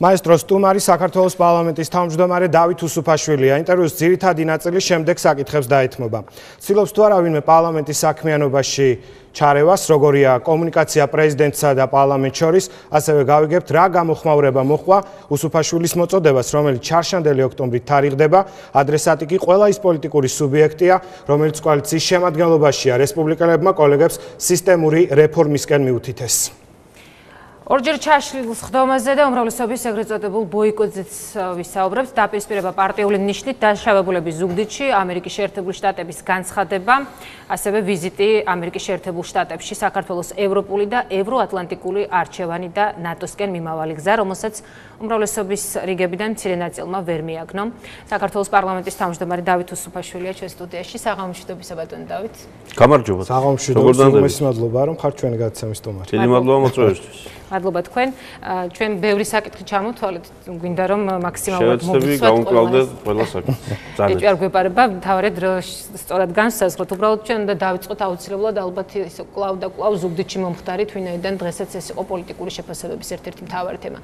Maestro სტუმარი საქართველოს პარლამენტის თავმჯდომარე დავით უსუფაშვილია ინტერვიუს ძირითადი ნაწილის შემდეგ საკითხებს დაეთმობა. ცდილობს თუ არა ვინმე პარლამენტის საქმიანობაში ჩარევას, როგორია კომუნიკაცია პრეზიდენტსა და პარლამენტს შორის, ასევე გავიგებთ რა გამოხმაურება მოხდა უსუფაშვილის მოწოდებას, რომელიც ჩარშანდელი ოქტომბრით თარიღდება, ადრესატი კი ყველა ის პოლიტიკური სუბიექტია, რომელიც კოალიციის შემადგენლობაშია, რესპუბლიკელებმა კოლეგებს სისტემური რეფორმისკენ მიუთითეს. ორჯერ ჩაშლილ ხდომაზე და უმრავლესობის ეგრეთ წოდებულ ბოიკოტზეც ვისაუბრებთ. დაპირისპირება პარტიული ნიშნით დაშავებულების ზუგდიდში, ამერიკის შეერთებული შტატების განცხადება, ასევე ვიზიტი ამერიკის შეერთებულ შტატებში, საქართველოს ევროპული და ევროატლანტიკური არჩევანი და ნატოსკენ მიმავალი გზა, რომელსაც უმრავლესობის რიგებიდან მცირე ნაწილმა ვერ მიაგნო. საქართველოს პარლამენტის თავმჯდომარე დავით უსუფაშვილია ჩვენ სტუდიაში. საღამომშვიდობისა ბატონო დავით. გამარჯობა. საღამომშვიდობისა მადლობა რომ ხართ ჩვენი გადაცემის სტუმარი. დიდი მადლობა მოწვევისთვის. მადლობა თქვენ. ჩვენ ბევრი საკითხი ჩამოთვალეთ, გვინდა რომ მაქსიმალურად მოვიცვათ ყველა საკითხი. ეჭვი არ გვეპარება, მთავარად სწორად განსაზღვროთ. უბრალოდ ჩვენ უნდა დავიწყოთ აუცილებლად ალბათ ის კლავ და კლავ ზუგდიდში მომხდარით, ვინაიდან დღესაც ეს იყო პოლიტიკური შეფასებების ერთ-ერთი მთავარი თემა.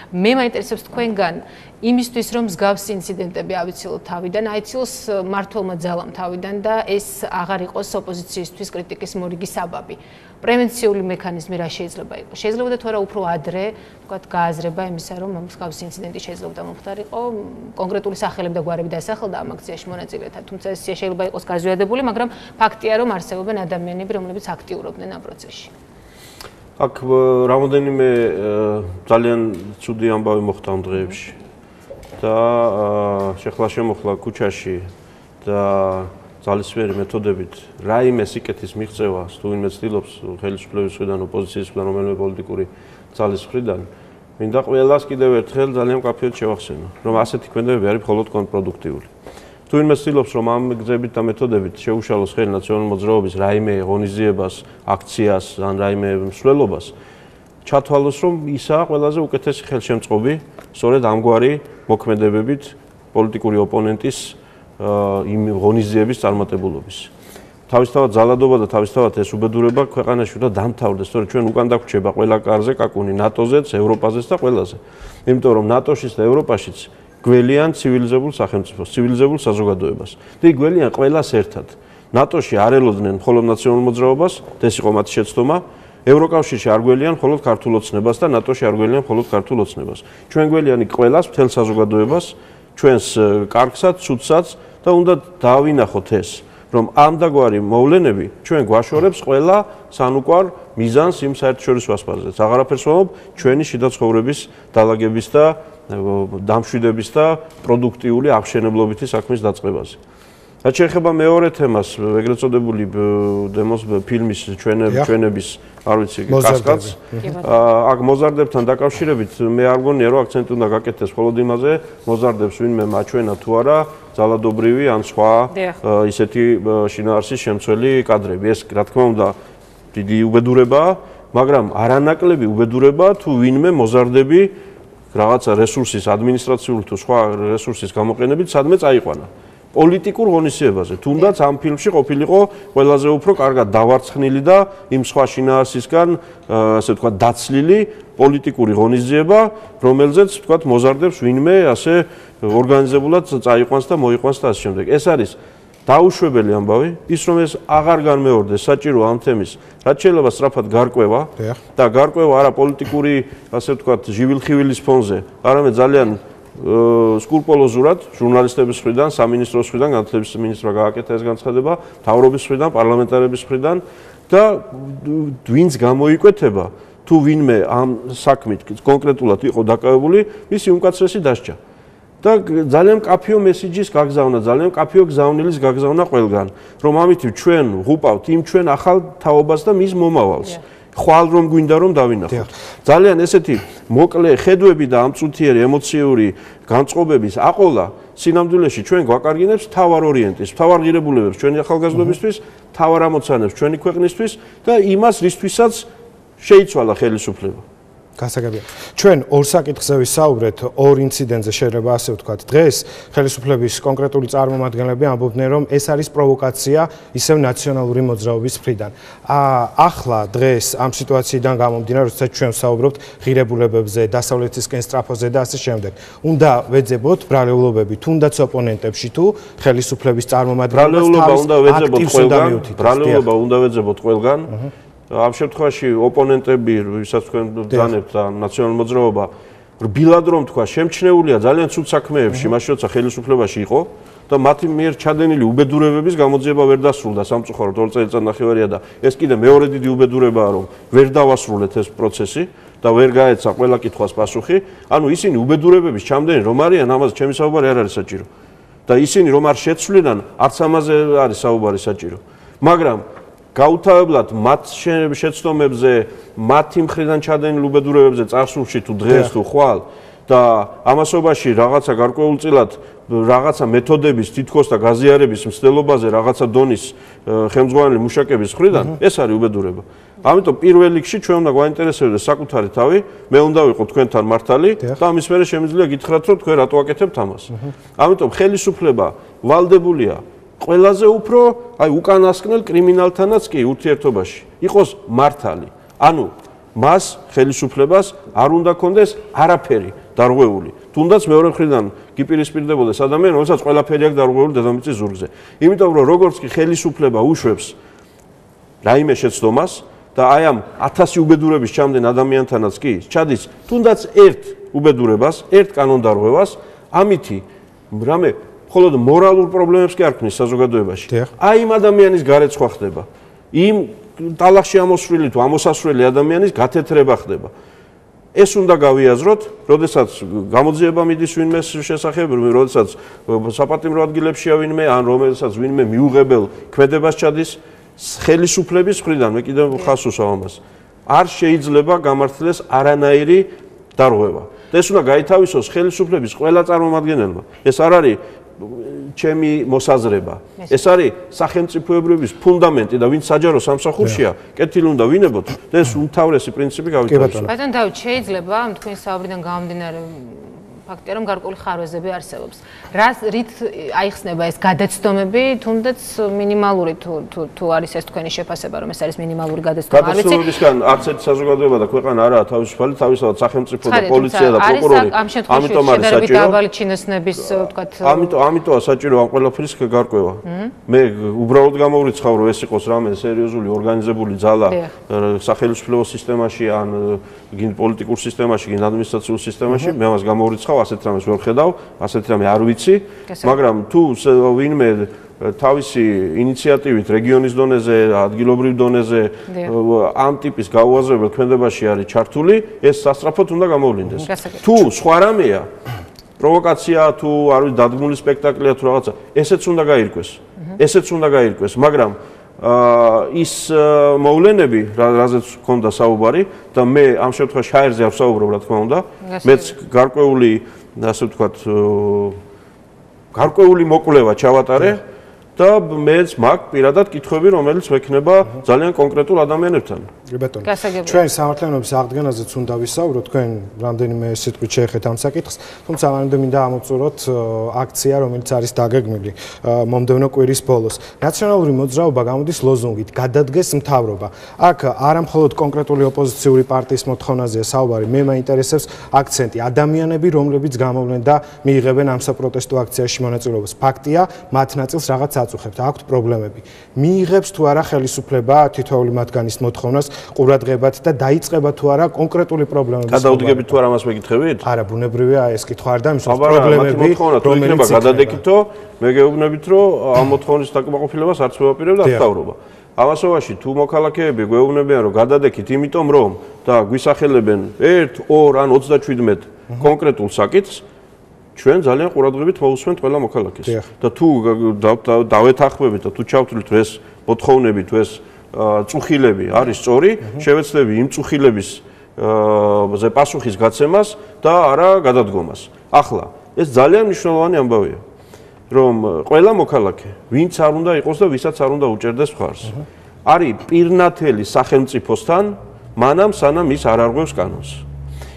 მე მაინტერესებს თქვენგან იმისთვის, რომ მსგავსი ინციდენტები ავიცილოთ თავიდან, აიცილოს მმართველმა ძალამ თავიდან და ეს აღარ იყოს ოპოზიციისთვის კრიტიკის მორიგი საბაბი. პრევენციული მექანიზმი რა შეიძლება იყოს? შეიძლება თუ არა უფრო ადრე, ვთქვათ, გააზრება იმისა, რომ მსგავსი ინციდენტი შეიძლება მომხდარიყო, კონკრეტული სახელები და გვარები დასახელდა ამ აქციაში მონაწილეთა, თუმცა ეს შეიძლება იყოს გაზვიადებული, მაგრამ ფაქტია, რომ არსებობენ ადამიანები, რომლებიც აქტიურობდნენ ამ პროცესში. აქ რამოდენიმე ძალიან ცუდი ამბავი მოხდა ამ დღეებში და შეხლა შემოხლა ქუჩაში და ძალისფერი მეთოდებით რაიმე სიკეთის მიღწევას თუ ვინმე ცდილობს ხელისუფლების მხრიდან, ოპოზიციის მხრიდან, რომელიმე პოლიტიკური ძალის მხრიდან, მინდა ყველას კიდევ ერთხელ ძალიან მკაფიოდ შევახსენო, რომ ასეთი ქმედებები არის მხოლოდ კონტრპროდუქტიული. თუ ვინმე ცდილობს, რომ ამ გზებით და მეთოდებით შეუშალოს ხელი ნაციონალური მოძრაობის რაიმე ღონისძიებას, აქციას ან რაიმე მსვლელობას, ჩათვალოს, რომ ისაა ყველაზე უკეთესი ხელშემწყობი, სწორედ ამგვარი მოქმედებებით პოლიტიკური ოპონენტის იმ ღონისძიების წარმატებულობის. თავისთავად ძალადობა და თავისთავად ეს უბედურება ქვეყანაში უნდა დამთავრდეს, თორე ჩვენ უკან დაგვრჩება ყველა კარზე კაკუნი, ნატოზეც, ევროპაზეც და ყველაზე. იმიტომ რომ ნატოშიც და ევროპაშიც გველიან ცივილიზებულ სახელმწიფოს, ცივილიზებულ საზოგადოებას. და იქ გველიან ყველას ერთად. ნატოში არ ელოდნენ მხოლოდ ნაციონალურ მოძრაობას, ეს იყო მათი შეცდომა. ევროკავშირში არ გველიან მხოლოდ ქართულ ოცნებას და ნატოში არ გველიან მხოლოდ ქართულ ოცნებას. ჩვენ გველიან იქ ყველას, მთელ საზოგადოებას, ჩვენს კარგსაც, ცუდსაც და უნდა დავინახოთ ეს, რომ ამდაგვარი მოვლენები ჩვენ გვაშორებს ყველა სანუკვარ მიზანს იმ საერთაშორისო ასპარეზზე. აღარაფერს ვამბობ ჩვენი შიდა ცხოვრების დალაგების და დამშვიდების და პროდუქტიული აღშენებლობითი საქმის დაწყებაზე. რაც შეეხება მეორე თემას, ეგრეთ წოდებული ფილმის ჩვენების, არ ვიცი, კასკადს, აქ მოზარდებთან დაკავშირებით მე არ მგონია, რომ აქცენტი უნდა გაკეთდეს მხოლოდ იმაზე, მოზარდებს ვინმე მაჩვენა თუ არა ძალადობრივი ან სხვა ისეთი შინაარსის შემცველი კადრები. ეს რა თქმა უნდა დიდი უბედურებაა, მაგრამ არანაკლები უბედურებაა თუ ვინმე მოზარდები რაღაცა რესურსის, ადმინისტრაციული თუ სხვა რესურსის გამოყენებით სადმე წაიყვანა. პოლიტიკურ ღონისძიებაზე. თუნდაც ამ ფილმში ყოფილიყო ყველაზე უფრო კარგად დავარცხნილი და იმ სხვა შინაარსისგან, ასე ვთქვათ, დაცლილი პოლიტიკური ღონისძიება, რომელზეც ვთქვათ, მოზარდებს ვინმე ასე ორგანიზებულად წაიყვანს და მოიყვანს და ასე შემდეგ. ეს არის დაუშვებელი ამბავი, ის რომ ეს აღარ განმეორდეს საჭირო ამ თემის, რაც შეიძლება სწრაფად გარკვევა და გარკვევა არა პოლიტიკური, ასე ვთქვათ, ჟივილხივილის ფონზე, არამედ ძალიან სკრუპულოზურად ჟურნალისტების მხრიდან, სამინისტროს მხრიდან, განათლების მინისტრმა გააკეთა ეს განცხადება, მთავრობის მხრიდან, პარლამენტარების მხრიდან და ვინც გამოიკვეთება, თუ ვინმე ამ საქმით კონკრეტულად იყო დაკავებული, მისი უმკაცრესი დასჯა. და ძალიან მკაფიო მესიჯის გაგზავნა, ძალიან მკაფიო გზავნილის გაგზავნა ყველგან, რომ ამით ჩვენ ვღუპავთ იმ ჩვენ ახალ თაობას და მის მომავალს. ხვალ რომ გვინდა რომ დავინახოთ. ძალიან ესეთი მოკლე ხედვები და ამწუთიერი ემოციური განწყობების აყოლა სინამდვილეში ჩვენ გვაკარგინებს თავარ ორიენტის, თავარ ღირებულებებს ჩვენი ახალგაზრდობისთვის, თავარ ამოცანებს ჩვენი ქვეყნისთვის და იმას, რისთვისაც შეიცვალა ხელისუფლება. გასაგებია. ჩვენ ორ საკითხზე ვისაუბრეთ, ორ ინციდენტზე შეიძლება ასე ვთქვათ. დღეს ხელისუფლების კონკრეტული წარმომადგენლები ამბობდნენ, რომ ეს არის პროვოკაცია ისევ ნაციონალური მოძრაობის მხრიდან. ახლა დღეს ამ სიტუაციიდან გამომდინარე, როდესაც ჩვენ ვსაუბრობთ ღირებულებებზე, დასავლეთისკენ სწრაფოზე და ასე შემდეგ. უნდა ვეძებოთ ბრალეულობები, თუნდაც ოპონენტებში თუ ხელისუფლების წარმომადგენლებს ბრალეულობა უნდა ვეძებოთ ყველგან. ამ შემთხვევაში ოპონენტები, ვისაც თქვენ ბრძანებთ და ნაციონალური მოძრაობა, რბილად რომ თქვა, შემჩნეულია ძალიან ცუდ საქმეებში, მაშინ როცა ხელისუფლებაში იყო და მათი მიერ ჩადენილი უბედურებების გამოძიება ვერ დასრულდა სამწუხაროდ 2 წელიწადნახევარია და ეს კიდე მეორე დიდი უბედურებაა, რომ ვერ დავასრულეთ ეს პროცესი და ვერ გაეცა ყველა კითხვას პასუხი. ანუ ისინი უბედურებების ჩამდენი რომ არიან, ამაზე ჩემი საუბარი არ არის საჭირო. და ისინი რომ არ შეცვლიდან, არც ამაზე არის საუბარი საჭირო. მაგრამ გაუთავებლად მათ შეცდომებზე, მათი მხრიდან ჩადენილ უბედურებებზე წარსულში თუ დღეს თუ ხვალ და ამასობაში რაღაცა გარკვეულწილად რაღაცა მეთოდების თითქოს და გაზიარების მცდელობაზე რაღაცა დონის ხელმძღვანელი მუშაკების მხრიდან ეს არის უბედურება. ამიტომ პირველ რიგში ჩვენ უნდა გვაინტერესებდეს საკუთარი თავი, მე უნდა ვიყო თქვენთან მართალი და ამის მერე შემიძლია გითხრათ, რომ თქვენ რატო აკეთებთ ამას. ამიტომ ხელისუფლება ვალდებულია ყველაზე უფრო უკანასკნელ კრიმინალთანაც კი ურთიერთობაში იყოს მართალი. ანუ მას ხელისუფლებას არ უნდა კონდეს არაფერი დარღვეული. თუნდაც მეორე მხრიდან გიპირისპირდებოდეს ადამიანი, რომელსაც ყველაფერი აქვს დარღვეული დედამიწის ზურგზე. იმიტომ რომ როგორც კი ხელისუფლება უშვებს რაიმე შეცდომას და აი ამ 1000 უბედურების ჩამდენ ადამიანთანაც კი ჩადის თუნდაც ერთ უბედურებას, ერთ კანონდარღვევას, ამითი რამე მხოლოდ მორალურ პრობლემებს კი არ ქმნის საზოგადოებაში. აი იმ ადამიანის გარეცხვა ხდება. იმ ტალახში ამოსვლილი თუ ამოსასვლელი ადამიანის გათეთრება ხდება. ეს უნდა გავიაზროთ, როდესაც გამოძიება მიდის ვინმეს შესახებ, როდესაც საპატიმრო ადგილებშია ვინმე, ან რომელსაც ვინმე მიუღებელ ქმედებას ჩადის ხელისუფლების მხრიდან, მე კიდევ ხას უსვამ ამას. არ შეიძლება გამართლდეს არანაირი დარღვევა. და ეს უნდა გაითავისოს ხელისუფლების ყველა წარმომადგენელმა. ეს არ არის ჩემი მოსაზრება. ეს არის სახელმწიფოებრიობის ფუნდამენტი და ვინც საჯარო სამსახურშია, კეთილი უნდა ვინებოთ და ეს უმთავრესი პრინციპი გავითვალისწინოთ. ბატონ დავით, შეიძლება თქვენი საუბრიდან გამომდინარე ფაქტია, რომ გარკვეული ხარვეზები არსებობს. რით აიხსნება ეს გადაცდომები, თუნდაც მინიმალური თუ არის ეს თქვენი შეფასება, რომ ეს არის მინიმალური გადაცდომა, არ ვიცი. გადაცდომებისგან არც ერთი საზოგადოება და ქვეყანა არაა თავისუფალი, თავისუფალ სახელმწიფო და პოლიცია და პროკურორი. ამიტომ არის საჭირო დაბალი ჩინოსნების, ვთქვათ. ამიტომ საჭირო ამ ყველაფრის გარკვევა. მე უბრალოდ გამოვრიცხავ, რომ ეს იყოს რამე სერიოზული ორგანიზებული ძალა სახელმწიფო სისტემაში ან გინ პოლიტიკურ სისტემაში, გინ ადმინისტრაციულ სისტემაში, მე ამას გამოვრიცხავ. ასეთ რამეს ვერ ხედავ, ასეთ რამე არ ვიცი, მაგრამ თუ ვინმე თავისი ინიციატივით რეგიონის დონეზე, ადგილობრივ დონეზე ამ ტიპის გაუაზრებელ ქმედებაში არის ჩართული, ეს სასწრაფოდ უნდა გამოვლინდეს. თუ სხვა რამეა, პროვოკაცია თუ არ ვიცი, დადგმული სპექტაკლია თუ რაღაცა, ესეც უნდა გაირკვეს. ესეც უნდა გაირკვეს, მაგრამ ის მოვლენები, რაზეც ჰქონდა საუბარი და მე ამ შემთხვევაში ჰაერზე არ ვსაუბრობ, რა თქმა უნდა. მეც გარკვეული, ასე ვთქვათ, გარკვეული მოკვლევა ჩავატარე და მეც მაქვს პირადად კითხვები, რომელიც მექნება ძალიან კონკრეტულ ადამიანებთან. ბატონო, ჩვენ სამართლიანობის აღდგენაზეც უნდა ვისაუბროთ, თქვენ რამდენიმე სიტყვით შეეხეთ ამ საკითხს, თუმცა მანამდე მინდა ამოვწუროთ აქცია, რომელიც არის დაგეგმილი მომდევნო კვირის ბოლოს. ნაციონალური მოძრაობა გამოდის ლოზუნგით გადადგეს მთავრობა. აქ არა მხოლოდ კონკრეტული ოპოზიციური პარტიის მოთხოვნაზეა საუბარი, მე მაინტერესებს აქცენტი, ადამიანები, რომლებიც გამოვლენ და მიიღებენ ამ საპროტესტო აქციაში მონაწილეობას. ფაქტია, მათ ნაწილს რაღაც აწუხებთ, აქვთ პრობლემები. მიიღებს თუ არა ხელისუფლება თითოეული მათგანის მოთხოვნას ყურადღებად და დაიწყება თუ არა კონკრეტული პრობლემების გადაუდგებით თუ არა მას მეკითხებით? არა, ბუნებრივია ეს კითხვა არ დამისვენებს პრობლემები, რომელიც გადადეკითო, მე გეუბნებით, რომ ამ მოთხოვნის დაკმაყოფილებას არც ვეპირებ და ვთავრობა. ამასობაში თუ მოქალაქეები გვეუბნებიან, რომ გადადეკით, იმიტომ რომ და გვისახელებენ 1, 2 ან 37 კონკრეტულ საკითხს, ჩვენ ძალიან ყურადღებით მოვუსმენთ ყველა მოქალაქეს. და თუ დავეთანხმებით და თუ ჩავთვლით, რომ ეს მოთხოვნები თუ ეს წუხილები არის სწორი, შევეცდები იმ წუხილების ზე პასუხის გაცემას და არა გადადგომას. ახლა ეს ძალიან მნიშვნელოვანი ამბავია, რომ ყველა მოქალაქე, ვინც არ უნდა იყოს და ვისაც არ უნდა უჭერდეს მხარს, არის პირნათელი სახელმწიფოსთან, მანამ სანამ ის არ არღვევს კანონს.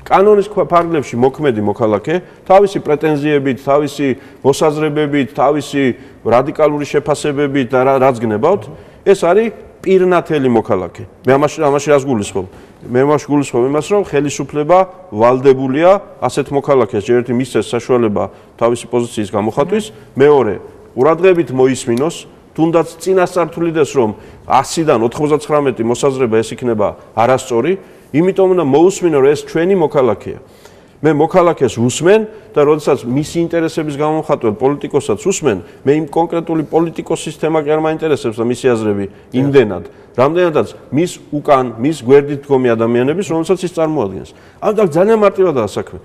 კანონის ფარგლებში მოქმედი მოქალაქე თავისი პრეტენზიებით, თავისი მოსაზრებებით, თავისი რადიკალური შეფასებებით და რაც გნებავთ, ეს არის პირნათელი მოქალაქე. მე ამაში რას გულისხმობ? მე ამაში გულისხმობ იმას, რომ ხელისუფლება ვალდებულია ასეთ მოქალაქეს ჯერ ერთი მისცეს საშუალება თავისი პოზიციის გამოხატვის, მეორე ყურადღებით მოისმინოს, თუნდაც წინასწართულიდეს, რომ 100-დან 99 მოსაზრება ეს იქნება არასწორი, იმიტომ უნდა მოусმინო, რომ ეს ჩვენი მოქალაქეა. მე მოქალაქეს უსმენ და როდესაც მისი ინტერესების გამომხატველ პოლიტიკოსაც უსმენ, მე იმ კონკრეტული პოლიტიკოსის თემა კი არ მაინტერესებს და მისი აზრები იმდენად, რამდენადაც მის უკან, მის გვერდით დგომი ადამიანების, რომელსაც ის წარმოადგენს. ამიტომ ძალიან მარტივადაა საქმე.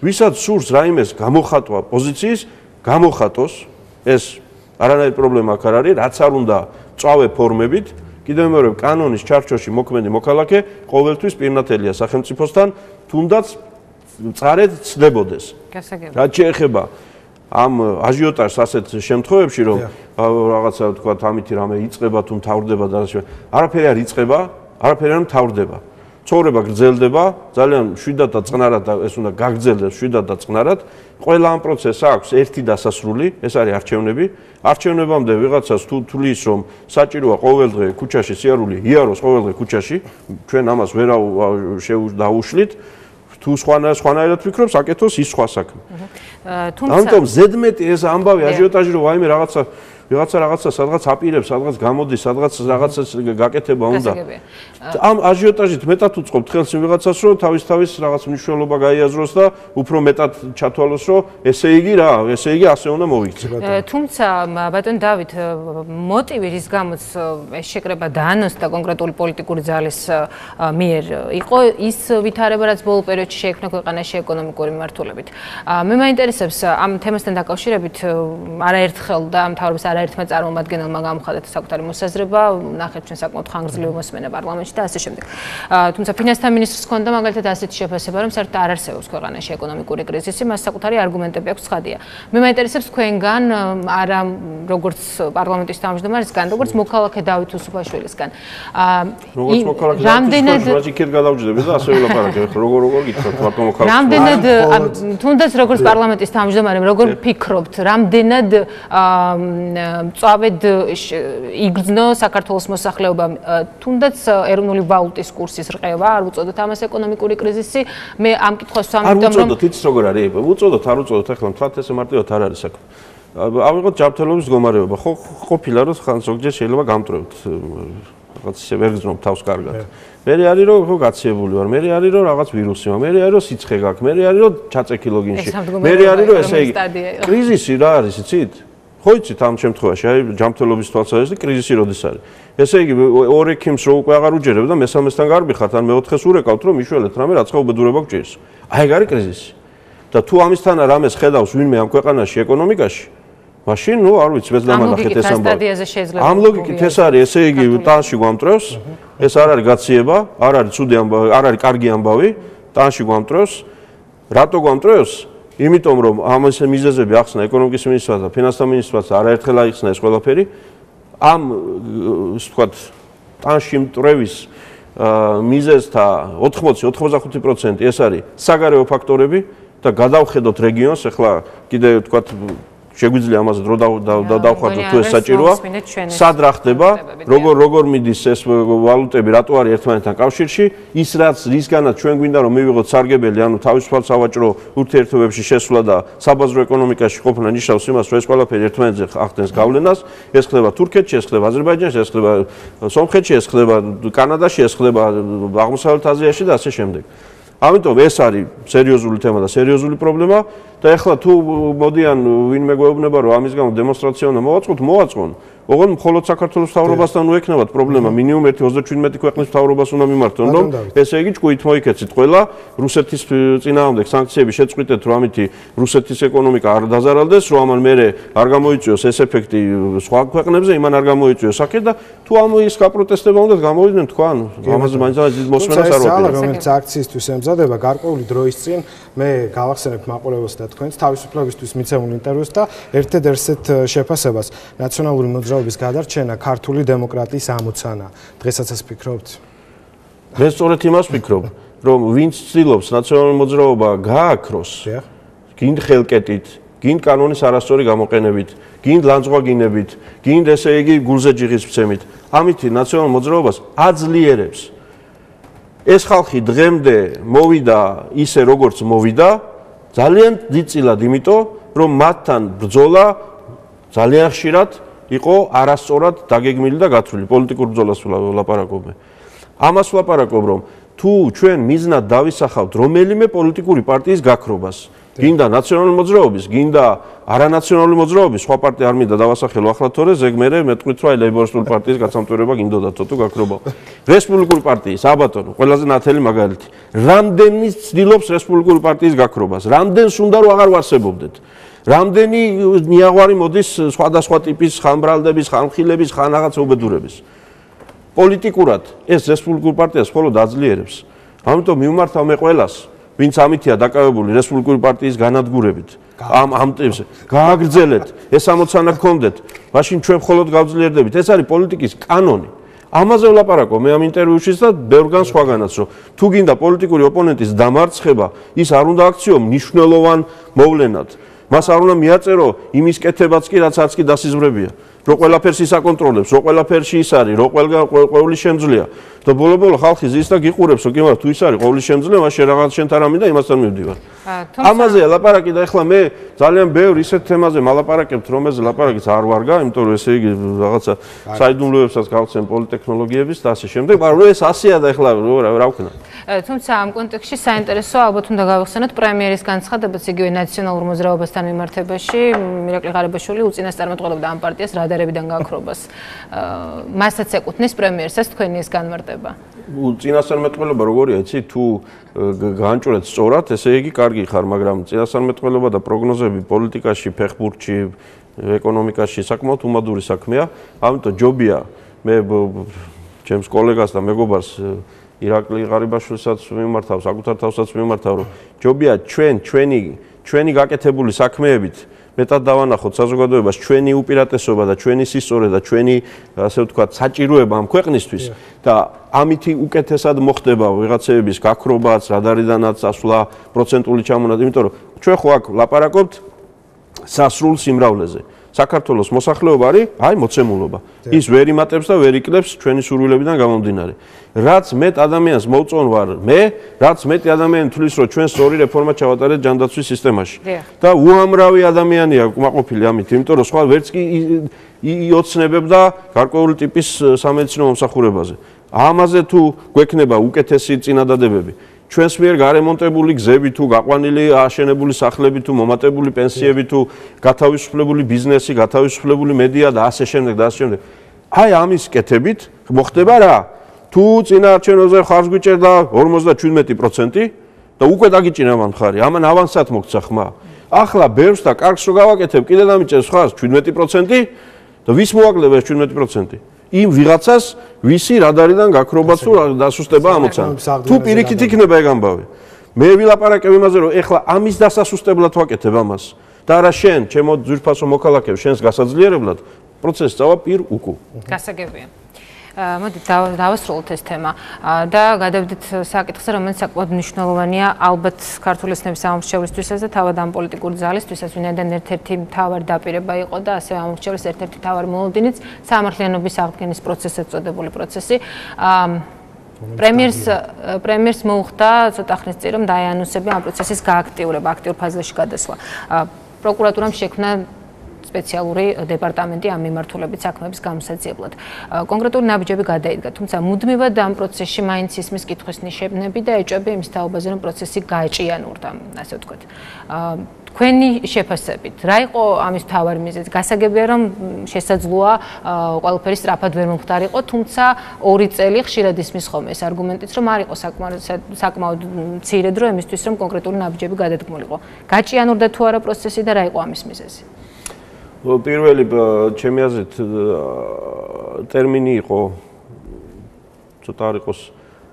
ვისაც სურს რაიმეს გამოხატვა პოზიციის, გამოხატოს, ეს არანაირი პრობლემა აქ არ არის, რაც არ უნდა წავე ფორმებით, კიდევ მეორე კანონის ჩარჩოში მოქმედი მოქალაქე ყოველთვის პირნათელია სახელმწიფოსთან, თუნდაც წარედ ცდებოდეს. რაც შეეხება ამ აჟიოტაჟს ასეთ შემთხვევებში, რომ რაღაცა თქვა ამითი რამე იწყება თუ მთავრდება და არაფერი არ იწყება, არაფერი არ მთავრდება. ცხოვრება გრძელდება, ძალიან შვიდად და წყნარად და ეს უნდა გაგრძელდეს შვიდად და წყნარად. ყველა ამ პროცესს აქვს ერთი დასასრული, ეს არის არჩევნები. არჩევნებამდე ვიღაცას თუ თulis, რომ საჭიროა ყოველდღე ქუჩაში სიარული იაროს ყოველდღე ქუჩაში, ჩვენ ამას ვერ დაუშლით. თუ სხვანაირად ვფიქრობს, აკეთოს ის სხვა საქმე. ამიტომ ზედმეტი ეს ამბავი აჟიოტაჟი რომ ვაიმე რაღაცა სადღაც აპირებს, სადღაც გამოდის, სადღაც რაღაცას გაკეთება უნდა. ამ აჟიოტაჟით მეტად უწყობთ ხელს ვიღაცას, რომ თავის რაღაც მნიშვნელობა გაიაზროს და უფრო მეტად ჩათვალოს, რომ ესე იგი ასე უნდა მოიქცეს. თუმცა ბატონ დავით, მოტივი რის გამოც ეს შეკრება დაანონსდა კონკრეტული პოლიტიკური ძალის მიერ იყო ის ვითარება, რაც ბოლო პერიოდში შეიქმნა ქვეყანაში ეკონომიკური მიმართულებით. მე მაინტერესებს ამ თემასთან დაკავშირებით არაერთხელ და მთავრობის არაერთმა წარმომადგენელმა გამხადეთ საკუთარი მოსაზრება, ნახეთ ჩვენ საკმაოდ ხანგრძლივი მოსმენა პარლამენტში და ასე შემდეგ. თუმცა ფინანსთა მინისტრს ჰქონდა მაგალითად ასეთი შეფასება, რომ საერთოდ არ არსებობს ქვეყანაში ეკონომიკური კრიზისი, მას საკუთარი არგუმენტები აქვს ცხადია. მე მაინტერესებს თქვენგან, არა როგორც პარლამენტის თავმჯდომარისგან, როგორც მოქალაქე დავით უსუფაშვილისგან. როგორც მოქალაქე რამდენად იქეთ გადავჯდები და ასე ვილაპარაკე, როგორ გითხრათ მარტო მოქალაქე. რამდენად თუნდაც როგორც პარლამენტის თავმჯდომარე, როგორ ფიქრობთ, რამდენად მწავედ იგრძნო საქართველოს მოსახლეობამ თუნდაც ეროვნული ვალუტის კურსის რყევა, არ უწოდოთ ამას ეკონომიკური კრიზისი. მე ამ კითხვას ამიტომ რომ უწოდოთ, იცით როგორ არის? უწოდოთ, არ უწოდოთ, ახლა მთლად ესე მარტივად არ არის საქმე. ავიღოთ ჯანმრთელობის მდგომარეობა, ხო ყოფილა რომ ხან ზოგჯერ შეიძლება გამტრევთ, რაღაც ისე ვერ გძნობ თავს კარგად. მე არის რომ ხო გაციებული ვარ, მე არის რომ რაღაც ვირუსი მაქვს, მე არის რომ სიცხე გაქვს, მე არის რომ ჩაწექი ლოგინში. მე არის რომ ესე იგი კრიზისი რა არის, იცით? ხო იცით ამ შემთხვევაში აი ჯანმრთელობის თვალსაზრისით კრიზისი როდის არის. ესე იგი ორ ექიმს რო უკვე აღარ უჯერებ და მესამესთან გარბიხართ ან მეოთხეს ურეკავთ რომ მიშველეთ რამე რაცხა უბედურება გჭირს. აი ეგ არის კრიზისი. და თუ ამისთან რამეს ხედავს ვინმე ამ ქვეყანაში ეკონომიკაში, მაშინ ნუ არ ვიცი მეც დამანახეთ ეს ამბავი. ამ ლოგიკით ეს არის, ესე იგი ტანში გვამტრევს, ეს არ არის გაციება, არ არის ცუდი ამბავი, არ არის კარგი ამბავი, ტანში გვამტრევს. რატო გვამტრევს? იმიტომ რომ ამას მიზეზები ახსნა ეკონომიკის მინისტრმა და ფინანსთა მინისტრმა არაერთხელ აიხსნა ეს ყველაფერი ამ ვთქვათ ტანში მტრევის მიზეზთა 80-85% ეს არის საგარეო ფაქტორები და გადავხედოთ რეგიონს ახლა კიდე ვთქვათ შეგვიძლია ამაზე დრო დავხარჯოთ თუ ეს საჭიროა სად რა ხდება როგორ მიდის ეს ვალუტები რატო არის ერთმანეთთან კავშირში ის რისგანაც ჩვენ გვინდა რომ მივიღოთ სარგებელი ანუ თავისუფალ სავაჭრო ურთიერთობებში შესვლა და საბაზრო ეკონომიკაში ყოფნა ნიშნავს იმას რომ ეს ყველაფერი ერთმანეთზე ახდენს გავლენას ეს ხდება თურქეთში ეს ხდება აზერბაიჯანში ეს ხდება სომხეთში ეს ხდება კანადაში ეს ხდება აღმოსავლეთ აზიაში და ასე შემდეგ ამიტომ ეს არის სერიოზული თემა და სერიოზული პრობლემა და ეხლა თუ მოდიან ვინმე გვეუბნება რომ ამის გამო დემონსტრაცია უნდა მოვაწყოთ ოღონდ მხოლოდ საქართველოს მთავრობასთან უექნებათ პრობლემა მინიმუმ 1-37 ქვეყნის მთავრობას უნდა მიმართონ რომ ესე იგი ჭკუით მოიქეცით ყველა რუსეთის წინააღმდეგ სანქციები შეწყვიტეთ რომ ამითი რუსეთის ეკონომიკა არ დაზარალდეს რომ ამან მერე არ გამოიწვიოს ეს ეფექტი სხვა ქვეყნებზე იმან არ გამოიწვიოს აქ და თუ ამ ის გაპროტესტება უნდა გამოვიდნენ თქვა ამაზე მაინც მოსმენას არ ვაკეთებ რომელიც აქციისთვის ემზადება გარკვეული დროის წინ მე გავახსენებ მაყურებელს და თქვენს თავისუფლებისთვის მიცემულ ინტერვიუს და ერთ-ერთ ესეთ შეფასებას ნაციონალური მოძრაობის გადარჩენა ქართული დემოკრატიის ამოცანა დღესაც ეს ფიქრობთ? მე სწორედ იმას ვფიქრობ. რომ ვინც ცდილობს ნაციონალური მოძრაობა გააქროს, გინდ ხელკეტით, გინდ კანონის არასწორი გამოყენებით, გინდ ლანძღვაგინებით, გინდ ესე იგი გულზე ჯიღის მცემით, ამით ნაციონალურ მოძრაობას აძლიერებს. ეს ხალხი დღემდე მოვიდა ისე როგორც მოვიდა, ძალიან დიდწილად, იმიტომ რომ მათთან ბრძოლა ძალიან ხშირად იყო არასწორად დაგეგმილი და გათვლილი, პოლიტიკურ ბრძოლას ვლაპარაკობ. ამას ვლაპარაკობ, რომ თუ ჩვენ მიზნად დავისახავთ რომელიმე პოლიტიკური პარტიის გაქრობას, გინდა ნაციონალური მოძრაობის, გინდა არანაციონალური მოძრაობის, სხვა პარტია არ მინდა დავასახელო ახლა თორე ზეგ მე მეტყვით რომ ლეიბორისტული პარტიის გაცამტვირება გინდოდა თუ გაქრობა. რესპუბლიკური პარტიის, აბატონო, ყველაზე ნათელი მაგალითი. რამდენი ცდილობს რესპუბლიკური პარტიის გაქრობას, რამდენს უნდა რომ აღარ ვარსებობდეთ. რამდენი ნიაღვარი მოდის სხვადასხვა ტიპის ხანბრალდების, ხანმხილების, ხან რაღაც უბედურების. პოლიტიკურად ეს რესპუბლიკური პარტიას მხოლოდ აძლიერებს. ამიტომ მივმართავ მე ყველას, ვინც ამითია დაკავებული რესპუბლიკური პარტიის განადგურებით, ამ ტიპზე გააგრძელეთ, ეს ამოცანა გქონდეთ, მაშინ ჩვენ მხოლოდ გავძლიერდებით. ეს არის პოლიტიკის კანონი. ამაზე ვლაპარაკობ მე ამ ინტერვიუშიც და ბევრგან სხვაგანაც, რომ თუ გინდა პოლიტიკური ოპონენტის დამარცხება, ის არ უნდა აქციო მნიშვნელოვან მოვლენად. მას არ უნდა მიაწერო იმის კეთებაც კი, რაც არც კი დასიზმრებია. რო ყველაფერს ისაკონტროლებს, რო ყველაფერში ის არის, რო ყოველი შემძლეა. და ბოლო-ბოლო ხალხი ზის და გიყურებს, რომ კი მაგრამ თუ ის არის ყოველი შემძლე, მაშინ რაღაც შენთან არ მინდა, იმასთან მივდივარ. ამაზე ლაპარაკი და ეხლა მე ძალიან ბევრ ისეთ თემაზე მალაპარაკებთ, რომელზე ლაპარაკიც არ ვარგა, იმიტომ რომ ესე იგი რაღაცა საიდუმლოებსაც გავცემ პოლიტექნოლოგიების და ასე შემდეგ, მაგრამ ეს ასეა და ეხლა რა ვქნა. თუმცა ამ კონტექსტში საინტერესოა ალბათ უნდა გავიხსენოთ პრემიერის განცხადებაც იგივე ნაციონალურ მოძრაობასთან მიმართებაში. მირაკლი ღარიბაშვილი უწინასწარმეტყველებდა ამ პარტიას რადარებიდან გაქრობას. მასაც ეკუთვნის პრემიერსაც თქვენი ეს განმარტება. უწინასწარმეტყველება როგორია, იცი, თუ განჭვრეთ სწორად, ესე იგი კარგი ხარ, მაგრამ წინასწარმეტყველება და პროგნოზები პოლიტიკაში, ფეხბურთში, ეკონომიკაში საკმაოდ უმადური საქმეა. ამიტომ ჯობია მე ჩემს კოლეგას და მეგობარს ირაკლი ღარიბაშვილსაც მიმართავ, საკუთარ თავსაც მიმართავ, რომ ჯობია ჩვენი გაკეთებული საქმეებით მეტად დავანახოთ საზოგადოებას ჩვენი უპირატესობა და ჩვენი სისწორე და ჩვენი ასე ვთქვათ საჭიროება ამ ქვეყნისთვის და ამითი უკეთესად მოხდება ვიღაცების გაქრობაც, რადარიდანაც ასვლა, პროცენტული ჩამონადენი, იმიტომ რომ ჩვენ ხო აქ ლაპარაკობთ სასრულ სიმრავლეზე. საქართველოს მოსახლეობა არის, აი მოცემულობა. ის ვერ იმატებს და ვერ იკლებს ჩვენი სურვილებიდან გამომდინარე. რაც მეტ ადამიანს მოვწონ ვარ მე, რაც მეტი ადამიანი თulis რომ ჩვენ სწორი რეფორმა ჩავატარეთ ჯანდაცვის სისტემაში. და უამრავი ადამიანია კმაყოფილი ამით, იმიტომ რომ სხვა ვერც კი იოცნებებდა გარკვეული ტიპის სამედიცინო მომსახურებაზე. ამაზე თუ გვექნება უკეთესი წინადადებები, ჩვენს მიერ გარემონტებული გზები თუ გაყვანილი აშენებული სახლები თუ მომატებული პენსიები თუ გათავისუფლებული ბიზნესი, გათავისუფლებული მედია და ასე შემდეგ და ასე შემდეგ. აი ამის კეთებით მოხდება რა? თუ წინაარჩევნებზე ხარს გვიჭერდა 57% და უკვე დაგიჭირა მან მხარი, ამან ავანსად მოგცა ხმა. ახლა ბევრს და კარგს რო გავაკეთებ, კიდე დამიჭერს ხარს 17% და ვის მოაკლდება ეს 17%? იმ ვიღაცას, ვისი რადარიდან გაქრობაც თუ დასუსტება ამოცანა. თუ პირიქით იქნება ეგ ამბავი. მე ვილაპარაკებ იმაზე, რომ ეხლა ამის დასასუსტებლად ვაკეთებ ამას. და არა შენ, ჩემო ძვირფასო მოქალაქე, შენს გასაძლიერებლად პროცესი წავა პირ უკუ. გასაგებია. მოდით დავასრულოთ ეს თემა და გადავიდეთ საკითხზე, რომელიც საკმაოდ მნიშვნელოვანია ალბათ ქართული ოცნების ამორჩევლისთვისაც და თავად ამ პოლიტიკური ძალისთვისაც, ვინაიდან ერთ-ერთი მთავარი დაპირება იყო და ასევე ამორჩევლის ერთ-ერთი მთავარი მოლოდინიც სამართლიანობის აღდგენის პროცესი წოდებული პროცესი. პრემიერს მოუხდა ცოტა ხნის წინ რომ დაეანონსებია ამ პროცესის გააქტიურება, აქტიურ ფაზაში გადასვლა. პროკურატურამ შექმნა სპეციალური დეპარტამენტი ამ მიმართულებით საქმეების გამოსაძიებლად. კონკრეტული ნაბიჯები გადაიდგა, თუმცა მუდმივად ამ პროცესში მაინც ისმის კითხვის ნიშნები და ეჭვები იმის თაობაზე, რომ პროცესი გაეჭიანურდა, ასე ვთქვათ. თქვენი შეფასებით, რა იყო ამის მთავარი მიზეზი? გასაგებია, რომ შესაძლოა ყველაფერი სწრაფად ვერ მომხდარიყო, თუმცა 2 წელი ხშირად ისმის ხოლმე ეს არგუმენტიც, რომ არ იყო საკმაოდ მცირე დრო იმისთვის, რომ კონკრეტული ნაბიჯები გადადგმულიყო. გაჭიანურდა თუ არა პროცესი და რა იყო ამის მიზეზი? პირველი ჩემი აზრით ტერმინი იყო ცოტა არ იყოს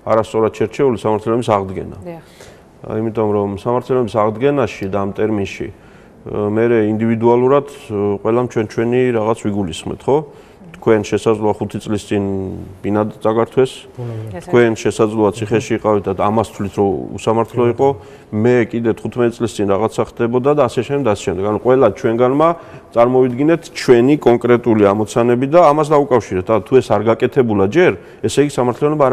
არასწორად შერჩეული სამართლიანობის აღდგენა. იმიტომ რომ სამართლიანობის აღდგენაში და ამ ტერმინში მე ინდივიდუალურად ყველამ ჩვენი რაღაც ვიგულისხმეთ, ხო? თქვენ შესაძლოა 5 წლის წინ ბინად წაგართვეს. თქვენ შესაძლოა ციხეში იყავით და ამას თვლით რომ უსამართლო იყო. მე კიდე 15 წლის წინ რაღაცა ხდებოდა და ასე შემდეგ და ასე შემდეგ. ანუ ყველა ჩვენგანმა წარმოვიდგინეთ ჩვენი კონკრეტული ამოცანები და ამას დაუკავშირეთ. თუ ეს არ გაკეთებულა ჯერ, ესე იგი სამართლიანობა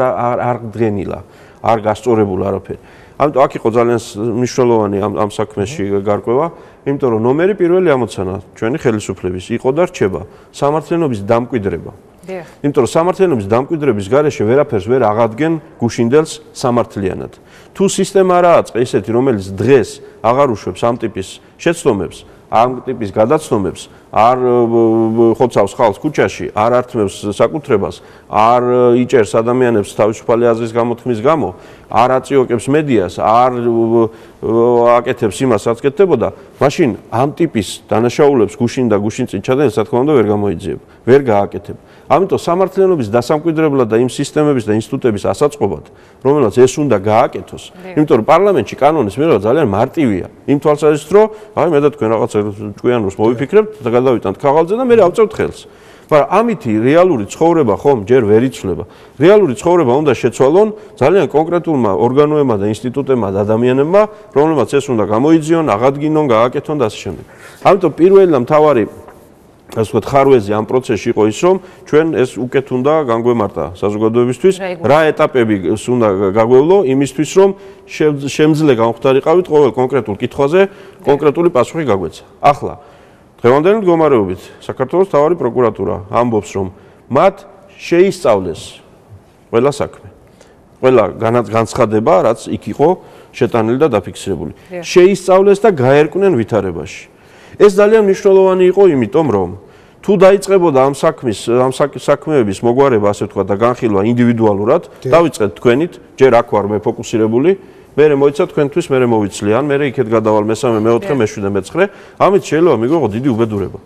არ დღენილა, არ გასწორებულა არაფერი. ამიტომ აქ იყო ძალიან მნიშვნელოვანი ამ საქმეში გარკვევა, იმიტომ რომ ნომერი პირველი ამოცანა ჩვენი ხელისუფლების იყო და რჩება სამართლიანობის დამკვიდრება. იმიტომ რომ სამართლიანობის დამკვიდრების გარეშე ვერაფერს ვერ აღადგენ გუშინდელს სამართლიანად. თუ სისტემა არ აწყე ისეთი, რომელიც დღეს აღარ უშვებს ამ ტიპის შეცდომებს, ამ ტიპის გადაცდომებს, არ ხოცავს ხალხს ქუჩაში, არ ართმევს საკუთრებას, არ იჭერს ადამიანებს თავისუფალი აზრის გამოთქმის გამო, არ აწიოკებს მედიას, არ აკეთებს იმას, რაც კეთდებოდა, მაშინ ამ ტიპის დანაშაულებს გუშინ და გუშინ წინ ჩადენა, რა თქმა უნდა, ვერ გამოიძიებ, ვერ გააკეთებ. ამიტომ სამართლიანობის დასამკვიდრებლად და იმ სისტემების და ინსტიტუტების ასაწყობად, რომელსაც ეს უნდა გააკეთოს, იმიტომ რომ პარლამენტში კანონის მიღება ძალიან მარტივია. იმ თვალსაზრისით, რომ აი მე და თქვენ რაღაცა ჭკვიანურს მოვიფიქრებთ და გადავიტანთ ქაღალდზე და მე ავწევთ ხელს. მაგრამ ამითი რეალური ცხოვრება ხომ ჯერ ვერ იცვლება. რეალური ცხოვრება უნდა შეცვალონ ძალიან კონკრეტულმა ორგანოებმა და ინსტიტუტებმა და ადამიანებმა, რომლებმაც ეს უნდა გამოიძიონ, აღადგინონ, გააკეთონ და ასე შემდეგ. ამიტომ პირველი და მთავარი ასე ვთქვათ, ხარვეზი ამ პროცესში იყო ის, რომ ჩვენ ეს უკეთ უნდა განგვემართა საზოგადოებისთვის, რა ეტაპები უნდა გაგვევლო იმისთვის, რომ შემძლე გამختارიყავით ყოველ კონკრეტულ კითხვაზე კონკრეტული პასუხი გაგვეცა. ახლა დღევანდელი მდგომარეობით საქართველოს მთავარი პროკურატურა ამბობს, რომ მათ შეისწავლეს ყველა საქმე. ყველა განცხადება, რაც იქ იყო შეტანილი და დაფიქსირებული. შეისწავლეს და გაერკვნენ ვითარებაში. ეს ძალიან მნიშვნელოვანი იყო, იმიტომ რომ თუ დაიწყებოდა ამ საქმეების მოგვარება, ასე ვთქვათ, და განხილვა ინდივიდუალურად, დავიწყეთ თქვენით, ჯერ აქ ვარ მე ფოკუსირებული, მერე მოიცა თქვენთვის, მერე მოვიცლი, ან მერე იქეთ გადავალ მესამე, მეოთხე, მეშვიდე, მეცხრე, ამით შეიძლება მიგვეღო დიდი უბედურება.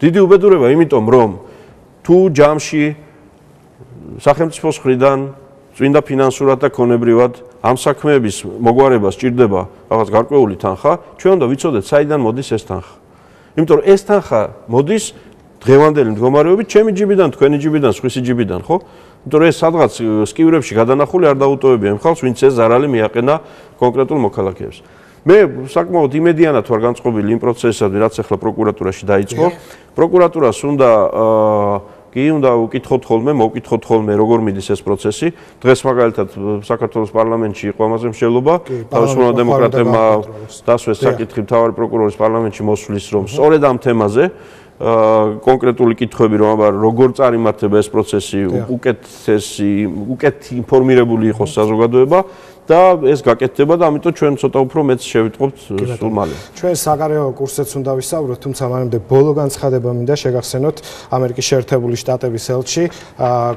დიდი უბედურება, იმიტომ რომ თუ ჯამში სახელმწიფოს მხრიდან წმინდა ფინანსურად და ქონებრივად ამ საქმეების მოგვარება სჭირდება რაღაც გარკვეული თანხა, ჩვენ უნდა ვიცოდეთ, საიდან მოდის ეს თანხა. იმიტომ რომ ეს თანხა მოდის დღევანდელი მდგომარეობით ჩემი ჯიბიდან, თქვენი ჯიბიდან, სხვისი ჯიბიდან, ხო? იმიტომ რომ ეს სადღაც სკივრებში გადანახული არ დაუტოვებია იმ ხალხს, ვინც ეს ზარალი მიაყენა კონკრეტულ მოქალაქეებს. მე საკმაოდ იმედიანად ვარ განწყობილი იმ პროცესისადმი, რაც ახლა პროკურატურაში დაიწყო. პროკურატურას უნდა უნდა უკითხოთ ხოლმე, მოვკითხოთ ხოლმე, როგორ მიდის ეს პროცესი. დღეს მაგალითად საქართველოს პარლამენტში იყო ამაზე მსჯელობა, თავისუფალ დემოკრატებმა დასვეს საკითხი მთავარი პროკურორის პარლამენტში მოსვლის, რომ სწორედ ამ თემაზე კონკრეტული კითხვები, რომ აბა როგორ წარიმართება ეს პროცესი, უკეთ ინფორმირებული იყოს საზოგადოება და ეს გაკეთდება და ამიტომ ჩვენ ცოტა უფრო მეც შევიტყობთ სულ მალე. ჩვენ საგარეო კურსზეც უნდა ვისაუბროთ, თუმცა მანამდე ბოლო განცხადება მინდა შეგახსენოთ ამერიკის შეერთებული შტატების ელჩი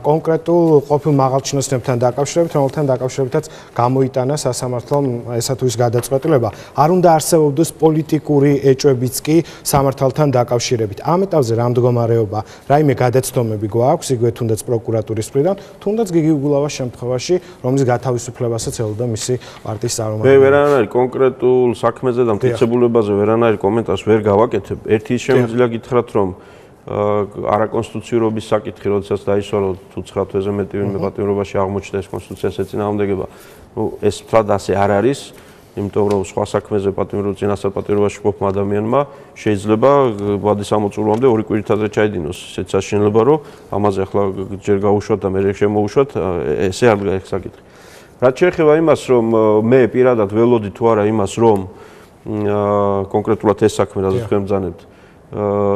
კონკრეტულ ყოფილ მაღალჩინოსნებთან დაკავშირებით, რომელთან დაკავშირებითაც გამოიტანა სასამართლომ ესა თუ ის გადაწყვეტილება. არ უნდა არსებობდეს პოლიტიკური ეჭვებიც კი სამართალთან დაკავშირებით. ამ ეტაპზე რა მდგომარეობა, რაიმე გადაცდომები გვაქვს, იგივე თუნდაც პროკურატურის მხრიდან, თუნდაც გიგი უგულავას შემთხვევაში, რომლის გათავისუფლებასაც ელოდა მისი პარტიის წარმომადგენელი. მე ვერანაირ კონკრეტულ საქმეზე და მტკიცებულებაზე ვერანაირ კომენტარს ვერ გავაკეთებ. ერთი შემიძლია გითხრათ, რომ არაკონსტიტუციურობის საკითხი, როდესაც დაისვალა თუ 9 თვეზე მეტი ვინმე პატიმრობაში აღმოჩნდა ეს კონსტიტუციას ეწინააღმდეგება, ეს თვად ასე არ არის. იმიტომ რომ სხვა საქმეზე წინასწარ პატიმრობაში ყოფმა ადამიანმა შეიძლება ვადის ამოწურვამდე 2 კვირითაზე ჩაიდინოს. ესეც საშინელება, რომ ამაზე ახლა ჯერ გაუშვათ და მერე შემოუშვათ, ესე არ დგას საკითხი. რაც შეეხება იმას, რომ მე პირადად ველოდი თუ არა იმას, რომ კონკრეტულად ეს საქმე, რაც თქვენ ბრძანებთ,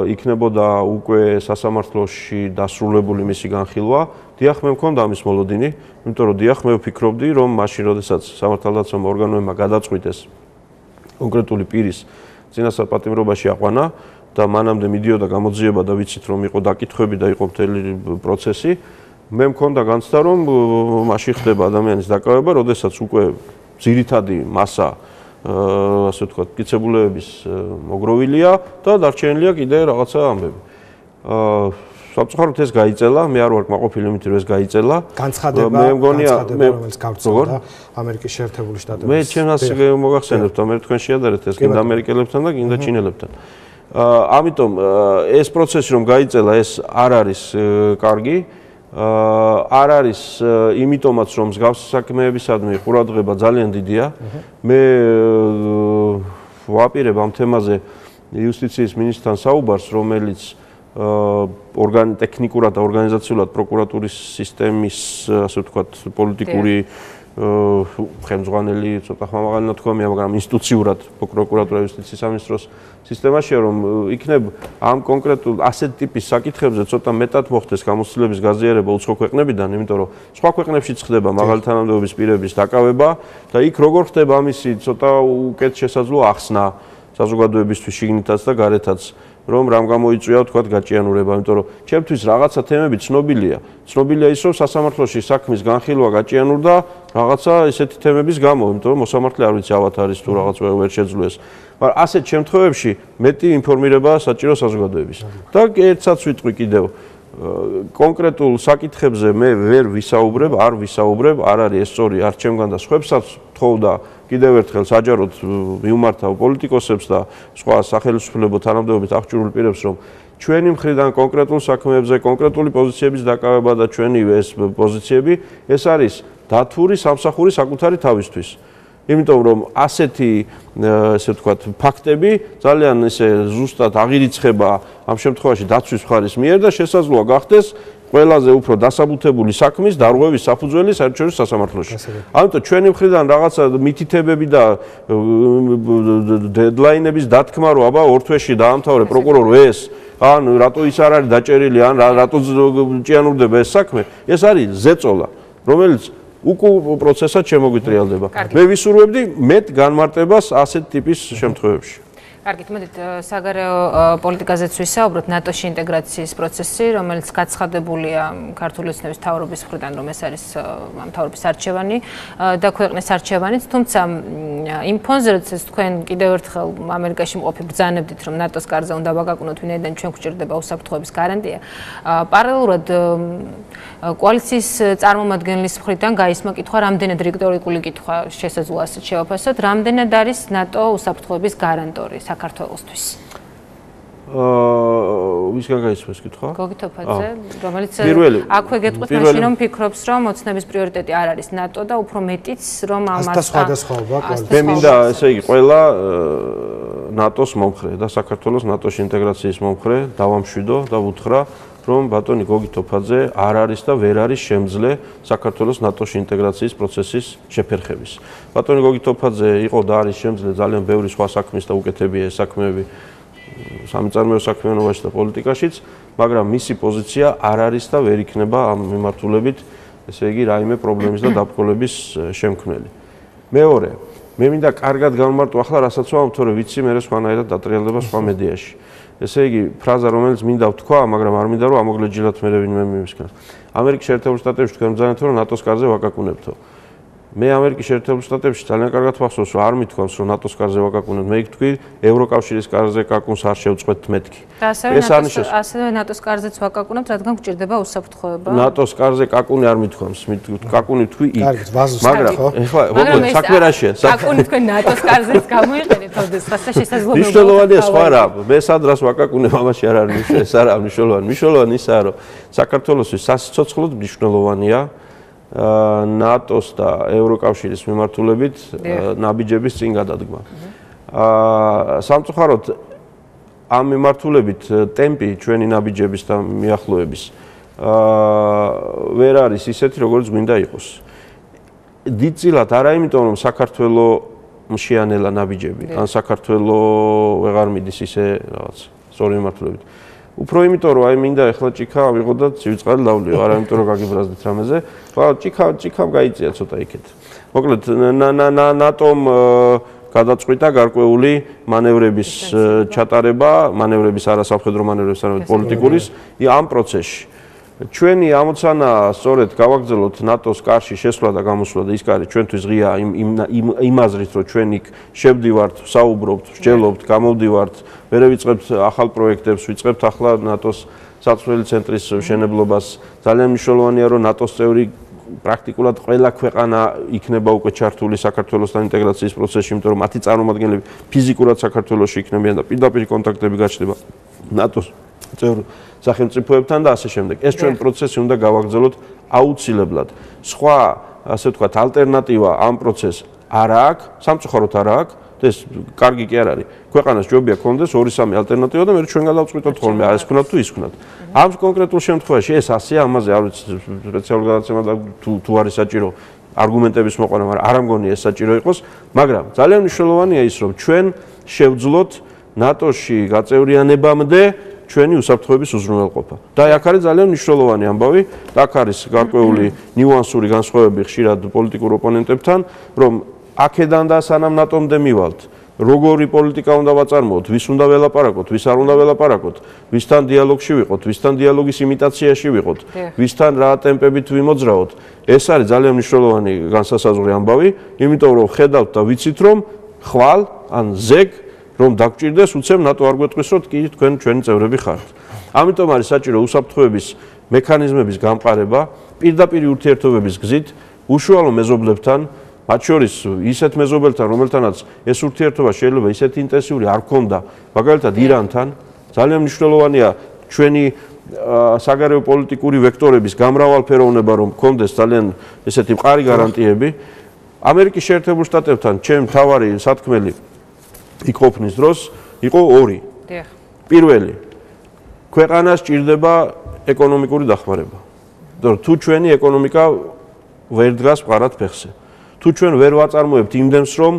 იქნებოდა უკვე სასამართლოში დასრულებული მისი განხილვა, დიახ, მე მქონდა ამის მოლოდინი, იმიტომ რომ დიახ, მე ვფიქრობდი, რომ მაშინ, როდესაც სამართალდაცვამ ორგანოებმა გადაწყვიტეს კონკრეტული პირის წინასწარ პატიმრობაში აყვანა და მანამდე მიდიოდა გამოძიება და ვიცით, რომ იყო დაკითხვები და იყო მთელი პროცესი, მე მქონდა განცდა, რომ მაშინ ხდება ადამიანის დაკავება, როდესაც უკვე ძირითადი მასა ასე ვთქვათ, მტკიცებულებების მოგროვილია და დარჩენილია კიდე რაღაცა ამბები. სამწუხაროდ ეს გაიწელა, მე არ ვარ კმაყოფილი იმით, რომ ეს გაიწელა. განცხადება, რომელიც გავრცელდა ამერიკის შეერთებული შტატებში. მე ჩემს მოგახსენებთ, მე თქვენ შეადარეთ ეს კიდე ამერიკელებთან და კიდე ჩინელებთან. ამიტომ ეს პროცესი რომ გაიწელა ეს არ არის კარგი არ არის იმიტომაც რომ მსგავსი საქმეებისადმი ყურადღება ძალიან დიდია მე ვაპირებ ამ თემაზე იუსტიციის მინისტრთან საუბარს რომელიც ტექნიკურად და ორგანიზაციულად პროკურატურის სისტემის ასე ვთქვათ პოლიტიკური ხელმძღვანელი ცოტა ხმამაღალი ნათქვამია მაგრამ ინსტიტუციურად პროკურატურა იუსტიციის სამინისტროს სისტემაშია რომ იქნებ ამ კონკრეტულ ასეთ ტიპის საკითხებზე ცოტა მეტად მოხდეს გამოცდილების გაზიარება უცხო ქვეყნებიდან იმიტომ რომ სხვა ქვეყნებშიც ხდება მაღალი თანამდებობის პირების დაკავება და იქ როგორ ხდება ამისი ცოტა უკეთ შესაძლო ახსნა საზოგადოებისთვის შიგნითაც და გარეთაც რომ რამ გამოიწვია თქვათ გაჭიანურება, იმიტომ რომ ჩემთვის რაღაცა თემები ცნობილია ის რომ სასამართლოში საქმის განხილვა გაჭიანურდა რაღაცა ესეთი თემების გამო, იმიტომ რომ მოსამართლე არ ვიცი ავათ არის თუ რაღაც ვერ შეძლოს. მაგრამ ასეთ შემთხვევებში მეტი ინფორმირება საჭირო საზოგადოების. და ერთსაც ვიტყვი კიდევ კონკრეტულ საკითხებზე მე ვერ ვისაუბრებ, არ არის ეს სწორი არ ჩემგან და სხვებსაც თხოვდა კიდევ ერთხელ საჯაროდ მიუმართავ პოლიტიკოსებს და სხვა სახელმწიფო თანამდებობით აღჭურვილ პირებს რომ ჩვენი მხრიდან კონკრეტულ საქმეებზე კონკრეტული პოზიციების დაკავება და ჩვენი ეს პოზიციები ეს არის დათური სამსახური საკუთარი თავისთვის იმიტომ რომ ასეთი ესე ვთქვათ ფაქტები ძალიან ესე ზუსტად აღირიცხება ამ შემთხვევაში დაცვის მხარის მიერ და შესაძლოა გახდეს ყველაზე უფრო დასაბუთებული საქმის დარღვევის საფუძველი საერთაშორისო სასამართლოში. ამიტომ ჩვენი მხრიდან რაღაცა მითითებები და დედლაინების დათქმა რომ აბა ორ თვეში დაამთავრე პროკურორ ეს ან რატო ის არ არის დაჭერილი ან რატო ჭიანურდება ეს საქმე ეს არის ზეწოლა რომელიც უკუ პროცესად შემოგვიტრიალდება. მე ვისურვებდი მეტ განმარტებას ასეთ ტიპის შემთხვევებში. კარგით, მოდით საგარეო პოლიტიკაზეც ვისაუბროთ ნატოში ინტეგრაციის პროცესი, რომელიც გაცხადებულია ქართული ოცნების მთავრობის მხრიდან, რომ ეს არის მთავრობის არჩევანი და ქვეყნის არჩევანიც, თუმცა იმ ფონზე, როდესაც თქვენ კიდევ ერთხელ ამერიკაში მყოფი ბრძანებდით, რომ ნატოს კარზე უნდა ვაგაკუნოთ, ვინაიდან ჩვენ გვჭირდება უსაფრთხოების გარანტია, პარალელურად კოალიციის წარმომადგენლის მხრიდან გაისმა კითხვა, რამდენად რიტორიკული კითხვა შესაძლოა ასეთ შევაფასოთ, რამდენად არის ნატო უსაფრთხოების გარანტორი საქართველოსთვის. ვისგან გაისმა ეს კითხვა? გოგი თოფაძე, რომელიც აქვე გეტყვით მაშინ რომ ფიქრობს, რომ ოცნების პრიორიტეტი არ არის ნატო და უფრო მეტიც რომ ამას სხვადასხვაობა მე მინდა ესე იგი ყველა ნატოს მომხრე და საქართველოს ნატოში ინტეგრაციის მომხრე დავამშვიდო და ვუთხრა რომ ბატონი გოგი თოფაძე არ არის და ვერ არის შემძლე საქართველოს ნატოში ინტეგრაციის პროცესის შეფერხების. ბატონი გოგი თოფაძე იყო და არის შემძლე ძალიან ბევრი სხვა საქმის და უკეთებია ეს საქმეები სამწარმოო საქმიანობაში და პოლიტიკაშიც, მაგრამ მისი პოზიცია არ არის და ვერ იქნება ამ მიმართულებით, ესე იგი რაიმე პრობლემის და დაბრკოლების შემქმნელი. მეორე, მე მინდა კარგად განმარტო ახლა რასაც ვამბობ, თორე ვიცი მე სხვანაირად დატრიალდება სხვა მედიაში. ესე იგი ფრაზა რომელიც მინდა ვთქვა, მაგრამ არ მინდა რომ ამოგლეჯილათ მე ვინმე მისგან. ამერიკის შეერთებულ შტატებში თქვენ ბრძანეთ რომ ნატოს კარზე ვაკაკუნებთო. მე ამერიკის შეერთებულ შტატებში ძალიან კარგად ვახსოვს რომ არ მithქვამს რომ ნატოს კარზე ვაკაკუნებთ. მე ვთქვი ევროკავშირის კარზე კაკუნს არ შევწყვეტთ მეთქი. ასევე ნატოს კარზეც ვაკაკუნებთ, რადგან გვჭირდება უსაფრთხოება. ნატოს კარზე კაკუნი არ მithქვამს, კაკუნი ვთქვი იქ. მაგრამ ეხლა საქმე რაშია? კაკუნი თქვენ ნატოს კარზეც გამოიყენეთ ოდესღაც და შესაძლოა მნიშვნელოვანია სხვა რა. მე სადრას ვაკაკუნებ ამაში არ არის მნიშვნელოვანი, ეს არ არის მნიშვნელოვანი. მნიშვნელოვანი ისაა რომ საქართველოსთვის სასიცოცხლოდ მნიშვნელოვანია ნატოს და ევროკავშირის მიმართულებით ნაბიჯების წინ გადადგმა. სამწუხაროდ ამ მიმართულებით ტემპი ჩვენი ნაბიჯების და მიახლოების ვერ არის ისეთი, როგორც გვინდა იყოს. დიდწილად არა იმიტომ, რომ საქართველოს შეანელა ნაბიჯები, ან საქართველოს ვეღარ მიდის ისე რაღაც სწორი მიმართულებით. უფრო იმიტომ რომ აი მინდა ეხლა ჭიქა ავიღო და ცივიწყალი დავლიო, არა იმიტომ რომ გაგიბრაზდით რამეზე. ჭიქამ გაიწია ცოტა იქეთ. მოკლედ ნატომ გადაწყვიტა გარკვეული მანევრების ჩატარება, მანევრების არასამხედრო მანევრების, არამედ პოლიტიკურის ამ პროცესში. ჩვენი ამოცანა სწორედ გავაგრძელოთ ნატოს კარში შესვლა და გამოსვლა და ის კარი ჩვენთვის ღია იმ აზრით რომ ჩვენ იქ შევდივართ, საუბრობთ, ვსჯელობთ, გამოვდივართ, ვერ ვიწყებთ ახალ პროექტებს, ვიწყებთ ახლა ნატოს საცვლელი ცენტრის მშენებლობას. ძალიან მნიშვნელოვანია რომ ნატოს წევრი პრაქტიკულად ყველა ქვეყანა იქნება უკვე ჩართული საქართველოსთან ინტეგრაციის პროცესში, იმიტომ რომ მათი წარმომადგენლები ფიზიკურად საქართველოში იქნებიან და პირდაპირ კონტაქტები გაჩნდება ნატოს წევრ სახელმწიფოებთან და ასე შემდეგ. ეს ჩვენ პროცესი უნდა გავაგრძელოთ აუცილებლად. სხვა, ასე ვთქვათ, ალტერნატივა ამ პროცესს არ აქვს, სამწუხაროდ არ აქვს. ეს კარგი კი არ არის. ქვეყანას ჯობია კონდეს 2-3 ალტერნატივა და მე ჩვენ გადავწყვიტოთ ხოლმე ეს ვქნათ თუ ის ვქნათ. ამ კონკრეტულ შემთხვევაში ეს 100-ია, ამაზე არ ვიცი სპეციალური გადაცემა და თუ არის საჭირო არგუმენტების მოყვანა, მაგრამ არ ამგონი ეს საჭირო იყოს, მაგრამ ძალიან მნიშვნელოვანია ის, რომ ჩვენ შევძლოთ ნატოში გაწევრიანებამდე ჩვენი უსაფრთხოების უზრუნველყოფა. და აქ არის ძალიან მნიშვნელოვანი ამბავი, აქ არის გარკვეული ნიუანსური განსხვავებები ხშირად პოლიტიკურ ოპონენტებთან, რომ აქედან და სანამ ნატომდე მივალთ, როგორი პოლიტიკა უნდა ვაწარმოოთ, ვის უნდა ველაპარაკოთ, ვის არ უნდა ველაპარაკოთ, ვისთან დიალოგში ვიყოთ, ვისთან დიალოგის იმიტაციაში ვიყოთ, ვისთან რა ტემპებით ვიმოძრაოთ. ეს არის ძალიან მნიშვნელოვანი განსასაზღვრი ამბავი, იმიტომ რომ ხედავთ და ვიცით რომ ხვალ ან ზეგ რომ დაგჭირდეს, უცებ ნატო არ გვეტყვის, რომ კი თქვენ ჩვენი წევრები ხართ. ამიტომ არის საჭირო უსაფრთხოების მექანიზმების გამყარება, პირდაპირ ურთიერთობების გზით, უშუალო მეზობლებთან, მათ შორის ისეთ მეზობელთან, რომელთანაც ეს ურთიერთობა შეიძლება ისეთი ინტენსიური არ ქონდა, მაგალითად ირანთან, ძალიან მნიშვნელოვანია ჩვენი საგარეო პოლიტიკური ვექტორების გამრავალფეროვნება, რომ ქონდეს ძალიან ესეთი მყარი გარანტიები. ამერიკის შეერთებულ შტატებთან ჩემ მთავარი სათქმელი იქ ყოფნის დროს იყო ორი. პირველი, ქვეყანას ჭირდება ეკონომიკური დახმარება. თუ ჩვენი ეკონომიკა ვერ დგას მყარად ფეხზე. თუ ჩვენ ვერ ვაწარმოებთ იმდენს, რომ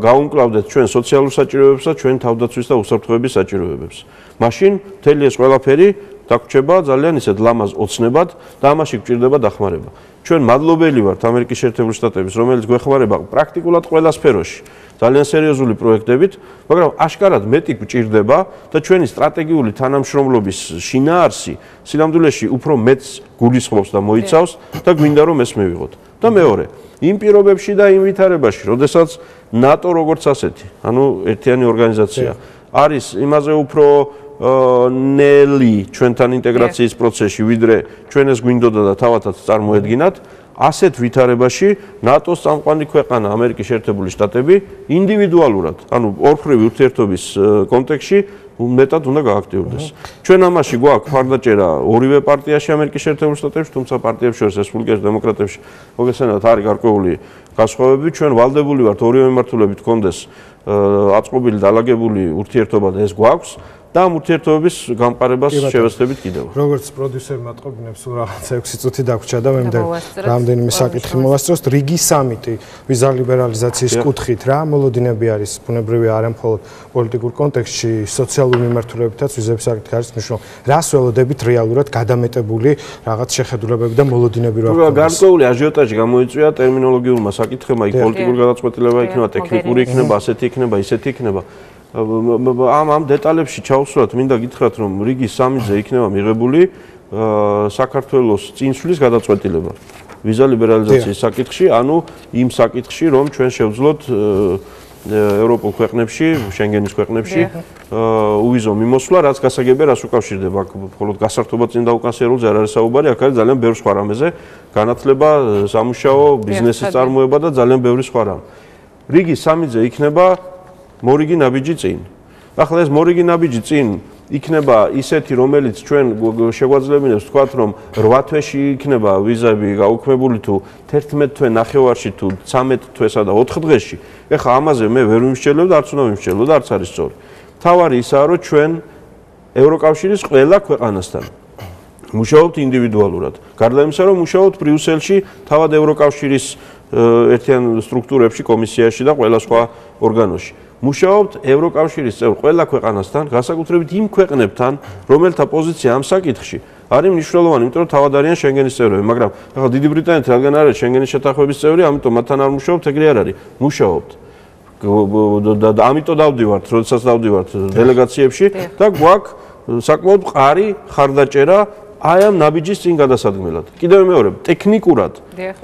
გაუმკლავდეთ ჩვენ სოციალურ საჭიროებებს და ჩვენ თავდაცვის და უსაფრთხოების საჭიროებებს. მაშინ მთელი ეს ყველაფერი დაგვრჩება ძალიან ისეთ ლამაზ ოცნებად და ამაში გვჭირდება დახმარება. ჩვენ მადლობელი ვართ ამერიკის შეერთებულ შტატების, რომელიც გვეხმარება პრაქტიკულად ყველა სფეროში. ძალიან სერიოზული პროექტებით, მაგრამ აშკარად მეტი გვჭირდება და ჩვენი სტრატეგიული თანამშრომლობის შინაარსი სინამდვილეში უფრო მეტს გულისხმობს და მოიცავს და გვინდა რომ ეს მივიღოთ. და მეორე, იმ პირობებში და იმ ვითარებაში, როდესაც ნატო როგორც ასეთი, ანუ ერთიანი ორგანიზაცია, არის იმაზე უფრო ნელი ჩვენთან ინტეგრაციის პროცესში, ვიდრე ჩვენ ეს გვინდოდა და თავათაც წარმოედგინათ, ასეთ ვითარებაში ნატოს წამყვანი ქვეყანა ამერიკის შეერთებული შტატები ინდივიდუალურად, ანუ ორფრივი ურთიერთობის კონტექსტში მეტად უნდა გააქტიურდეს. ჩვენ ამაში გვაქვს მხარდაჭერა ორივე პარტიაში ამერიკის შეერთებულ შტატებში, თუმცა პარტიებს შორის რესპუბლიკაში, დემოკრატებში მოგესალმებით არის გარკვეული განსხვავებები. ჩვენ ვალდებული ვართ ორივე მიმართულებით კონდეს აწყობილი დალაგებული ურთიერთობა და ეს გვაქვს. და ამ ურთიერთობების გამყარებას შევეცდებით კიდევ. როგორც პროდიუსერმა ტყობინებს რაღაც 6 წუთი დაგვრჩა და მე რამდენიმე საკითხი მოვასწროთ. რიგი სამიტი ვიზა ლიბერალიზაციის კუთხით რა მოლოდინები არის ბუნებრივია არა მხოლოდ პოლიტიკურ კონტექსტში, სოციალურ მიმართულებითაც ვიზების საკითხი არის მნიშვნელოვანი. რას ველოდებით რეალურად გადამეტებული რაღაც შეხედულებები და მოლოდინები რა აქვს? გარკვეული აჟიოტაჟი გამოიწვია ტერმინოლოგიურმა საკითხებმა, იქ პოლიტიკური გადაწყვეტილება იქნება, ტექნიკური იქნება, ასეთი იქნება, ისეთი იქნება. ამ დეტალებში ჩავსვლათ, მინდა გითხრათ, რომ რიგი 3-ზე იქნება მიღებული საქართველოს წინსვლის გადაწყვეტილება ვიზა ლიბერალიზაციის საკითხში, ანუ იმ საკითხში, რომ ჩვენ შევძლოთ ევროპულ ქვეყნებში, შენგენის ქვეყნებში უვიზო მიმოსვლა, რაც გასაგებია, რას უკავშირდება, მხოლოდ გასართობად წინ დაუკანსიერულზე არ არის საუბარი, აქ არის ძალიან ბევრი სხვა რამეზე, განათლება, სამუშაო, ბიზნესის წარმოება და ძალიან ბევრი სხვა რამ. რიგი 3-ზე იქნება მორიგი ნაბიჯი წინ. ახლა ეს მორიგი ნაბიჯი წინ იქნება ისეთი, რომელიც ჩვენ შეგვაძლებინებს თქვათ, რომ 8 თვეში იქნება ვიზები გაუქმებული თუ 11 თვე ნახევარში თუ 13 თვესა და 4 დღეში. ეხლა ამაზე მე ვერ ვიმსჯელებ და არც უნდა ვიმსჯელო და არც არის სწორი. თავარი ისაა, რომ ჩვენ ევროკავშირის ყველა ქვეყანასთან მუშაობთ ინდივიდუალურად. გარდა იმისა, რომ მუშაობთ ბრიუსელში, თავად ევროკავშირის ერთიან სტრუქტურებში, კომისიაში და ყველა სხვა ორგანოში. მუშაობთ ევროკავშირის წევრ ყველა ქვეყანასთან, განსაკუთრებით იმ ქვეყნებთან, რომელთა პოზიცია ამ საკითხში არის მნიშვნელოვანი, იმიტომ რომ თავად არიან შენგენის წევრები, მაგრამ ახლა დიდი ბრიტანეთი რადგან არ არის შენგენის შეთანხმების წევრი, ამიტომ მათთან არ მუშაობთ, ეგრე არ არის. მუშაობთ. და ამიტომ დავდივართ, როდესაც დავდივართ დელეგაციებში და გვაქვს საკმაოდ მყარი ხარდაჭერა აი ამ ნაბიჯის წინ გადასადგმელად. კიდევ მეორე, ტექნიკურად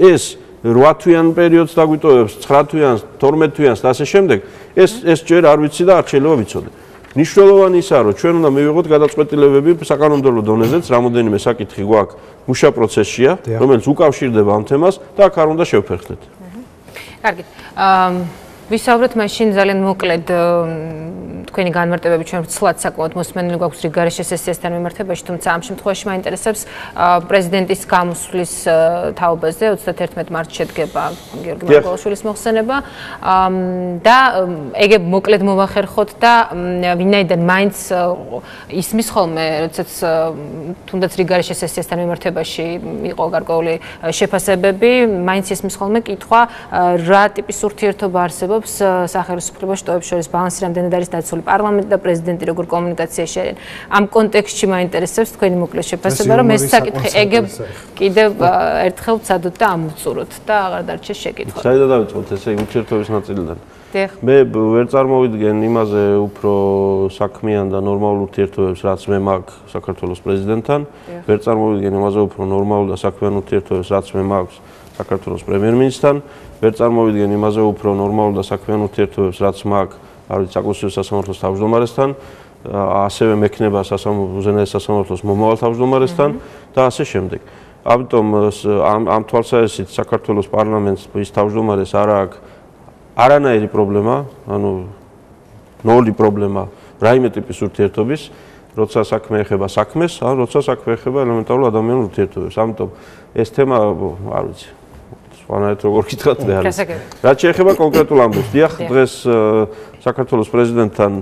ეს 8 თვიან პერიოდს დაგვიტოვებს, 9 თვიანს, 12 თვიანს და ასე შემდეგ. ეს ჯერ არ ვიცი და არ შეიძლება ვიცოდე. მნიშვნელოვანი ისაა, რომ ჩვენ უნდა მივიღოთ გადაწყვეტილებები საკანონმდებლო დონეზეც, რამოდენიმე საკითხი გვაქვს მუშა პროცესშია, რომელიც უკავშირდება ამ თემას და აქ არ უნდა შევფერხდეთ. კარგი. ვისაუბრეთ მაშინ ძალიან მოკლედ თქვენი განმარტებები ჩვენ ვცლად საკმაოდ მოსმენილი გვაქვს რიგარეშე სესიასთან მიმართებაში, თუმცა ამ შემთხვევაში მაინტერესებს პრეზიდენტის გამოსვლის თაობაზე 31 მარტს შედგება გიორგი მარგველაშვილის მოხსენება და ეგ მოკლედ მოვახერხოთ და ვინაიდან მაინც ისმის ხოლმე, როდესაც თუნდაც რიგარეშე სესიასთან მიმართებაში იყო გარკვეული შეფასებები, მაინც ისმის ხოლმე კითხვა რა ტიპის ურთიერთობა არსებობს სახელმწიფო შტოებს შორის ბალანსი რამდენად არის დაცული პარლამენტი და პრეზიდენტი როგორ კომუნიკაციაში არიან. ამ კონტექსტში მაინტერესებს თქვენი მოკლე შეფასება, რომ ეს საკითხი ეგ კიდევ ერთხელ ვცადოთ და ამოვწუროთ და აღარ დარჩეს შეკითხვა. საერთოდ დავიწყოთ ესე ურთიერთობის ნაწილიდან. დიახ. მე ვერ წარმოვიდგენ იმაზე უფრო საქმიან და ნორმალურ ურთიერთობებს, რაც მე მაქვს საქართველოს პრეზიდენტთან, ვერ წარმოვიდგენ იმაზე უფრო ნორმალურ და საქმიან ურთიერთობებს, რაც მე მაქვს საქართველოს პრემიერ-მინისტრთან, ვერ წარმოვიდგენ იმაზე უფრო ნორმალურ და საქმიან ურთიერთობებს, რაც მაქვს საკონსტიტუციო სასამართლოს თავმჯდომარესთან, ასევე მექნება უზენაეს სასამართლოს მომავალ თავმჯდომარესთან და ასე შემდეგ. ამიტომ ამ თვალსაზრისით საქართველოს პარლამენტს ის თავმჯდომარეს არ აქვს არანაირი პრობლემა, ანუ ნული პრობლემა რაიმე ტიპის ურთიერთობის, როცა საქმე ეხება საქმეს, ან როცა საქმე ეხება ელემენტარულ ადამიანურ ურთიერთობებს. ამიტომ ეს თემა არ ვიცი. სვანაერთ როგორ გითხრათ მე არის. რაც შეეხება კონკრეტულ ამბობს, დიახ, დღეს საქართველოს პრეზიდენტთან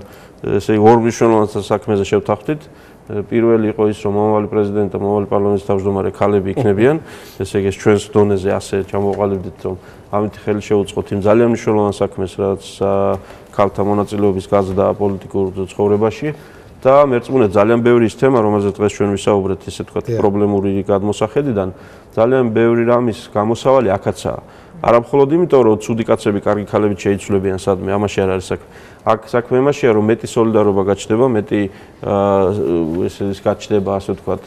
ესე იგი ორ მნიშვნელოვან საქმეზე შევთანხმდით. პირველი იყო ის, რომ მომავალი პრეზიდენტი და მომავალი პარლამენტის თავმჯდომარე ქალები იქნებიან. ესე იგი ჩვენს დონეზე ასე ჩამოყალიბდით, რომ ამით ხელი შეუწყოთ იმ ძალიან მნიშვნელოვან საქმეს, რაც ქალთა მონაწილეობის გაზრდა პოლიტიკურ ცხოვრებაში. და მერწმუნე ძალიან ბევრი ის თემა, რომელზეც დღეს ჩვენ ვისაუბრეთ, ისე თქვა პრობლემური გადმოსახედიდან, ძალიან ბევრი რამის გამოსავალი აქაცაა. არა მხოლოდ იმიტომ, რომ ცუდი კაცები კარგი ქალებით შეიცვლებიან სადმე, ამაში არ არის საქმე. აქ საქმე იმაშია, რომ მეტი სოლიდარობა გაჩნდება, მეტი ესე ის გაჩნდება, ასე ვთქვათ,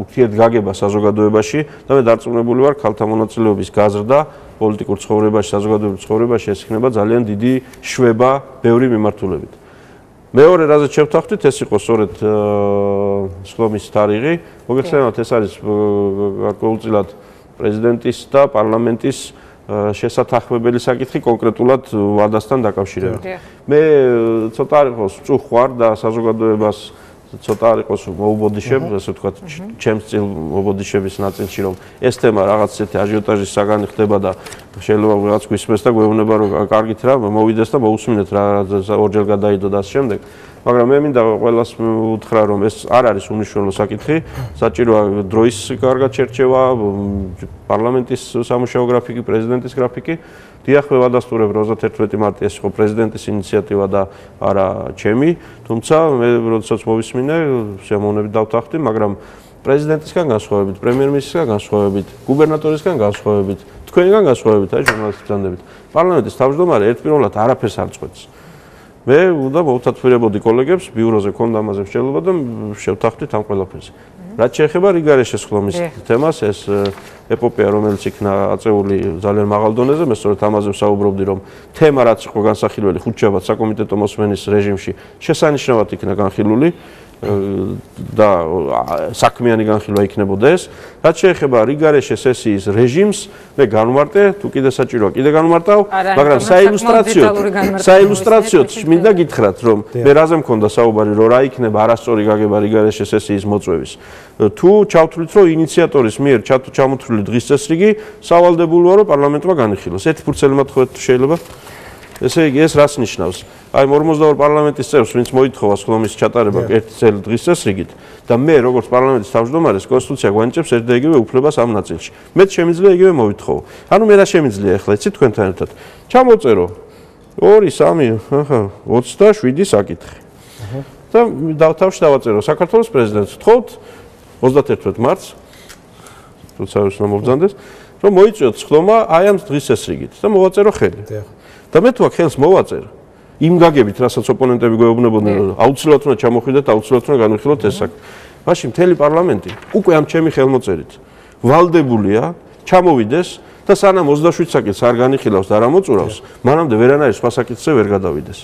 ურთიერთგაგება საზოგადოებაში და მე დარწმუნებული ვარ, ქალთა მონაწილეობის გაზრდა პოლიტიკურ ცხოვრებაში, საზოგადოებრივ ცხოვრებაში ეს იქნება ძალიან დიდი შვება ბევრი მიმართულებით. მეორე რაზეც შევთანხმდით, ეს იყო სწორედ სხდომის თარიღი. მოგეხსენებათ, ეს არის გარკვეულწილად პრეზიდენტის და პარლამენტის შესათანხმებელი საკითხი კონკრეტულად ვადასთან დაკავშირებით. მე ცოტა არ იყოს წუხ ვარ და საზოგადოებას ცოტა არ იყოს მოუბოდიშებ, ასე ვთქვათ, ჩემს წილ მოუბოდიშების ნაწილში, რომ ეს თემა რაღაც ისეთი აჟიოტაჟის საგანი ხდება და შეიძლება რაღაც გვისმეს და გვეუბნება, რომ კარგით რა მოვიდეს და მოусმინეთ რა ორჯერ გადაიდო და ასე შემდეგ. მაგრამ მე მინდა ყველას უთხრა, რომ ეს არ არის უნიშნელო საკითხი, საჭიროა დროის კარგად შერჩევა, პარლამენტის სამუშაო გრაფიკი, პრეზიდენტის გრაფიკი. დიახ, მე ვადასტურებ 31 მარტი ეს იყო პრეზიდენტის ინიციატივა და არა ჩემი, თუმცა მე როდესაც მოვისმინე, შემოვნებით დავთანხმდი, მაგრამ პრეზიდენტისგან განსხვავებით, პრემიერ-მინისტრისგან განსხვავებით, გუბერნატორისგან განსხვავებით, თქვენგან განსხვავებით, აი ჟურნალისტებს ბრძანდებით. პარლამენტის თავმჯდომარე ერთპიროვნად არაფერს არ წყვეტს. მე უნდა მოვთათფირებოდი კოლეგებს, ბიუროზე ქონდა ამაზე მსჯელობა და შევთანხმდით ამ ყველაფერზე. რაც შეეხება რიგარეშე სხდომის თემას, ეს ეპოპეა, რომელიც იქნა აწეული ძალიან მაღალ დონეზე, მე სწორედ ამაზე ვსაუბრობდი, რომ თემა რაც იყო განსახილველი ხუთშაბათ საკომიტეტო მოსმენის რეჟიმში, შესანიშნავად იქნა განხილული და საქმიანი განხილვა იქნებოდა ეს. რაც შეეხება რიგარეშე სესიის რეჟიმს, მე განვმარტე, თუ კიდე საჭიროა, კიდე განვმარტავ, მაგრამ საილუსტრაციოდ მინდა გითხრათ, რომ მე რაზე მქონდა საუბარი, რომ რა იქნება არასწორი გაგება რიგარეშე სესიის მოწვევის. თუ ჩავთვლით, რომ ინიციატორის მიერ ჩამოთვლილი დღის წესრიგი სავალდებულოა, რომ პარლამენტმა განიხილოს. ერთი ფურცელი მათხოვეთ თუ შეიძლება. ესე იგი, ეს რას ნიშნავს? აი 42 პარლამენტის წევრს, ვინც მოითხოვა სხდომის ჩატარება ერთი წელი დღის წესრიგით და მე როგორც პარლამენტის თავმჯდომარეს კონსტიტუცია გვანიჭებს ერთ და იგივე უფლებას ამ ნაწილში. მეც შემიძლია იგივე მოვითხოვო. ანუ მე რა შემიძლია ახლა იცით თქვენთან ერთად? ჩამოვწერო 2, 3, 27 საკითხი. და დავთავში დავაწერო საქართველოს პრეზიდენტს, ვთხოვთ 31 მარტს, თუმცა ის უნდა მობრძანდეს, რომ მოიწვიოთ სხდომა აი ამ დღის წესრიგით და მოვაწერო ხელი. და მე თუ აქ ხელს მოვაწერ იმ გაგებით, რასაც ოპონენტები გვეუბნებოდნენ, რომ აუცილებლად უნდა ჩამოხვიდეთ, აუცილებლად უნდა განვიხილოთ ეს საქმე. მაშინ მთელი პარლამენტი უკვე ამ ჩემი ხელმოწერით ვალდებულია ჩამოვიდეს და სანამ 27 საკითხს არ განიხილავს და არ ამოწურავს, მანამდე ვერანაირ სხვა საკითხზე ვერ გადავიდეს.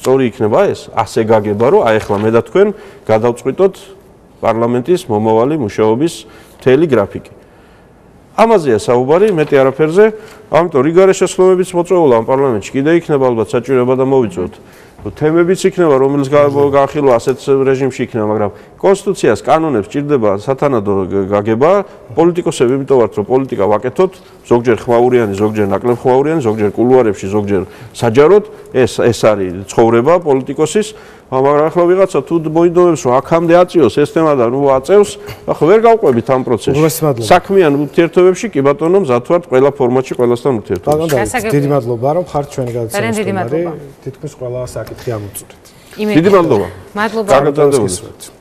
სწორი იქნება ეს, ასე გაგება, რომ აი ახლა მე და თქვენ გადავწყვიტოთ პარლამენტის მომავალი მუშაობის მთელი გრაფიკი. ამაზეა საუბარი, მეტი არაფერზე, ამიტომ რიგარე შესაძლებლობებიც მოწვეულა ამ პარლამენტში, კიდე იქნება ალბათ საჭიროება და მოვიწვევთ. თემებიც იქნება, რომელიც გაახილვა ასეთ რეჟიმში იქნება, მაგრამ კონსტიტუციას, კანონებს ჭირდება სათანადო გაგება, პოლიტიკოსები იმიტომ ვართ, რომ პოლიტიკა ვაკეთოთ, ზოგჯერ ხმაურიანი, ზოგჯერ ნაკლებ ხმაურიანი, ზოგჯერ კულუარებში, ზოგჯერ საჯაროდ, ეს არის ცხოვრება პოლიტიკოსის, მაგრამ ახლა ვიღაცა თუ მოინდომებს, რომ აქამდე აწიოს ეს თემა და ნუ აწევს, ახლა ვერ გავყვებით ამ პროცესში. საქმიან ურთიერთობებში კი ბატონო მზად ვართ ყველა ფორმატში, ყველასთან ურთიერთობაში. დიდი მადლობა, რომ ხართ ჩვენი გადაცემის თითქმის ყველა საკითხი ამოწურეთ. დიდი მადლობა. მადლობა. კარგად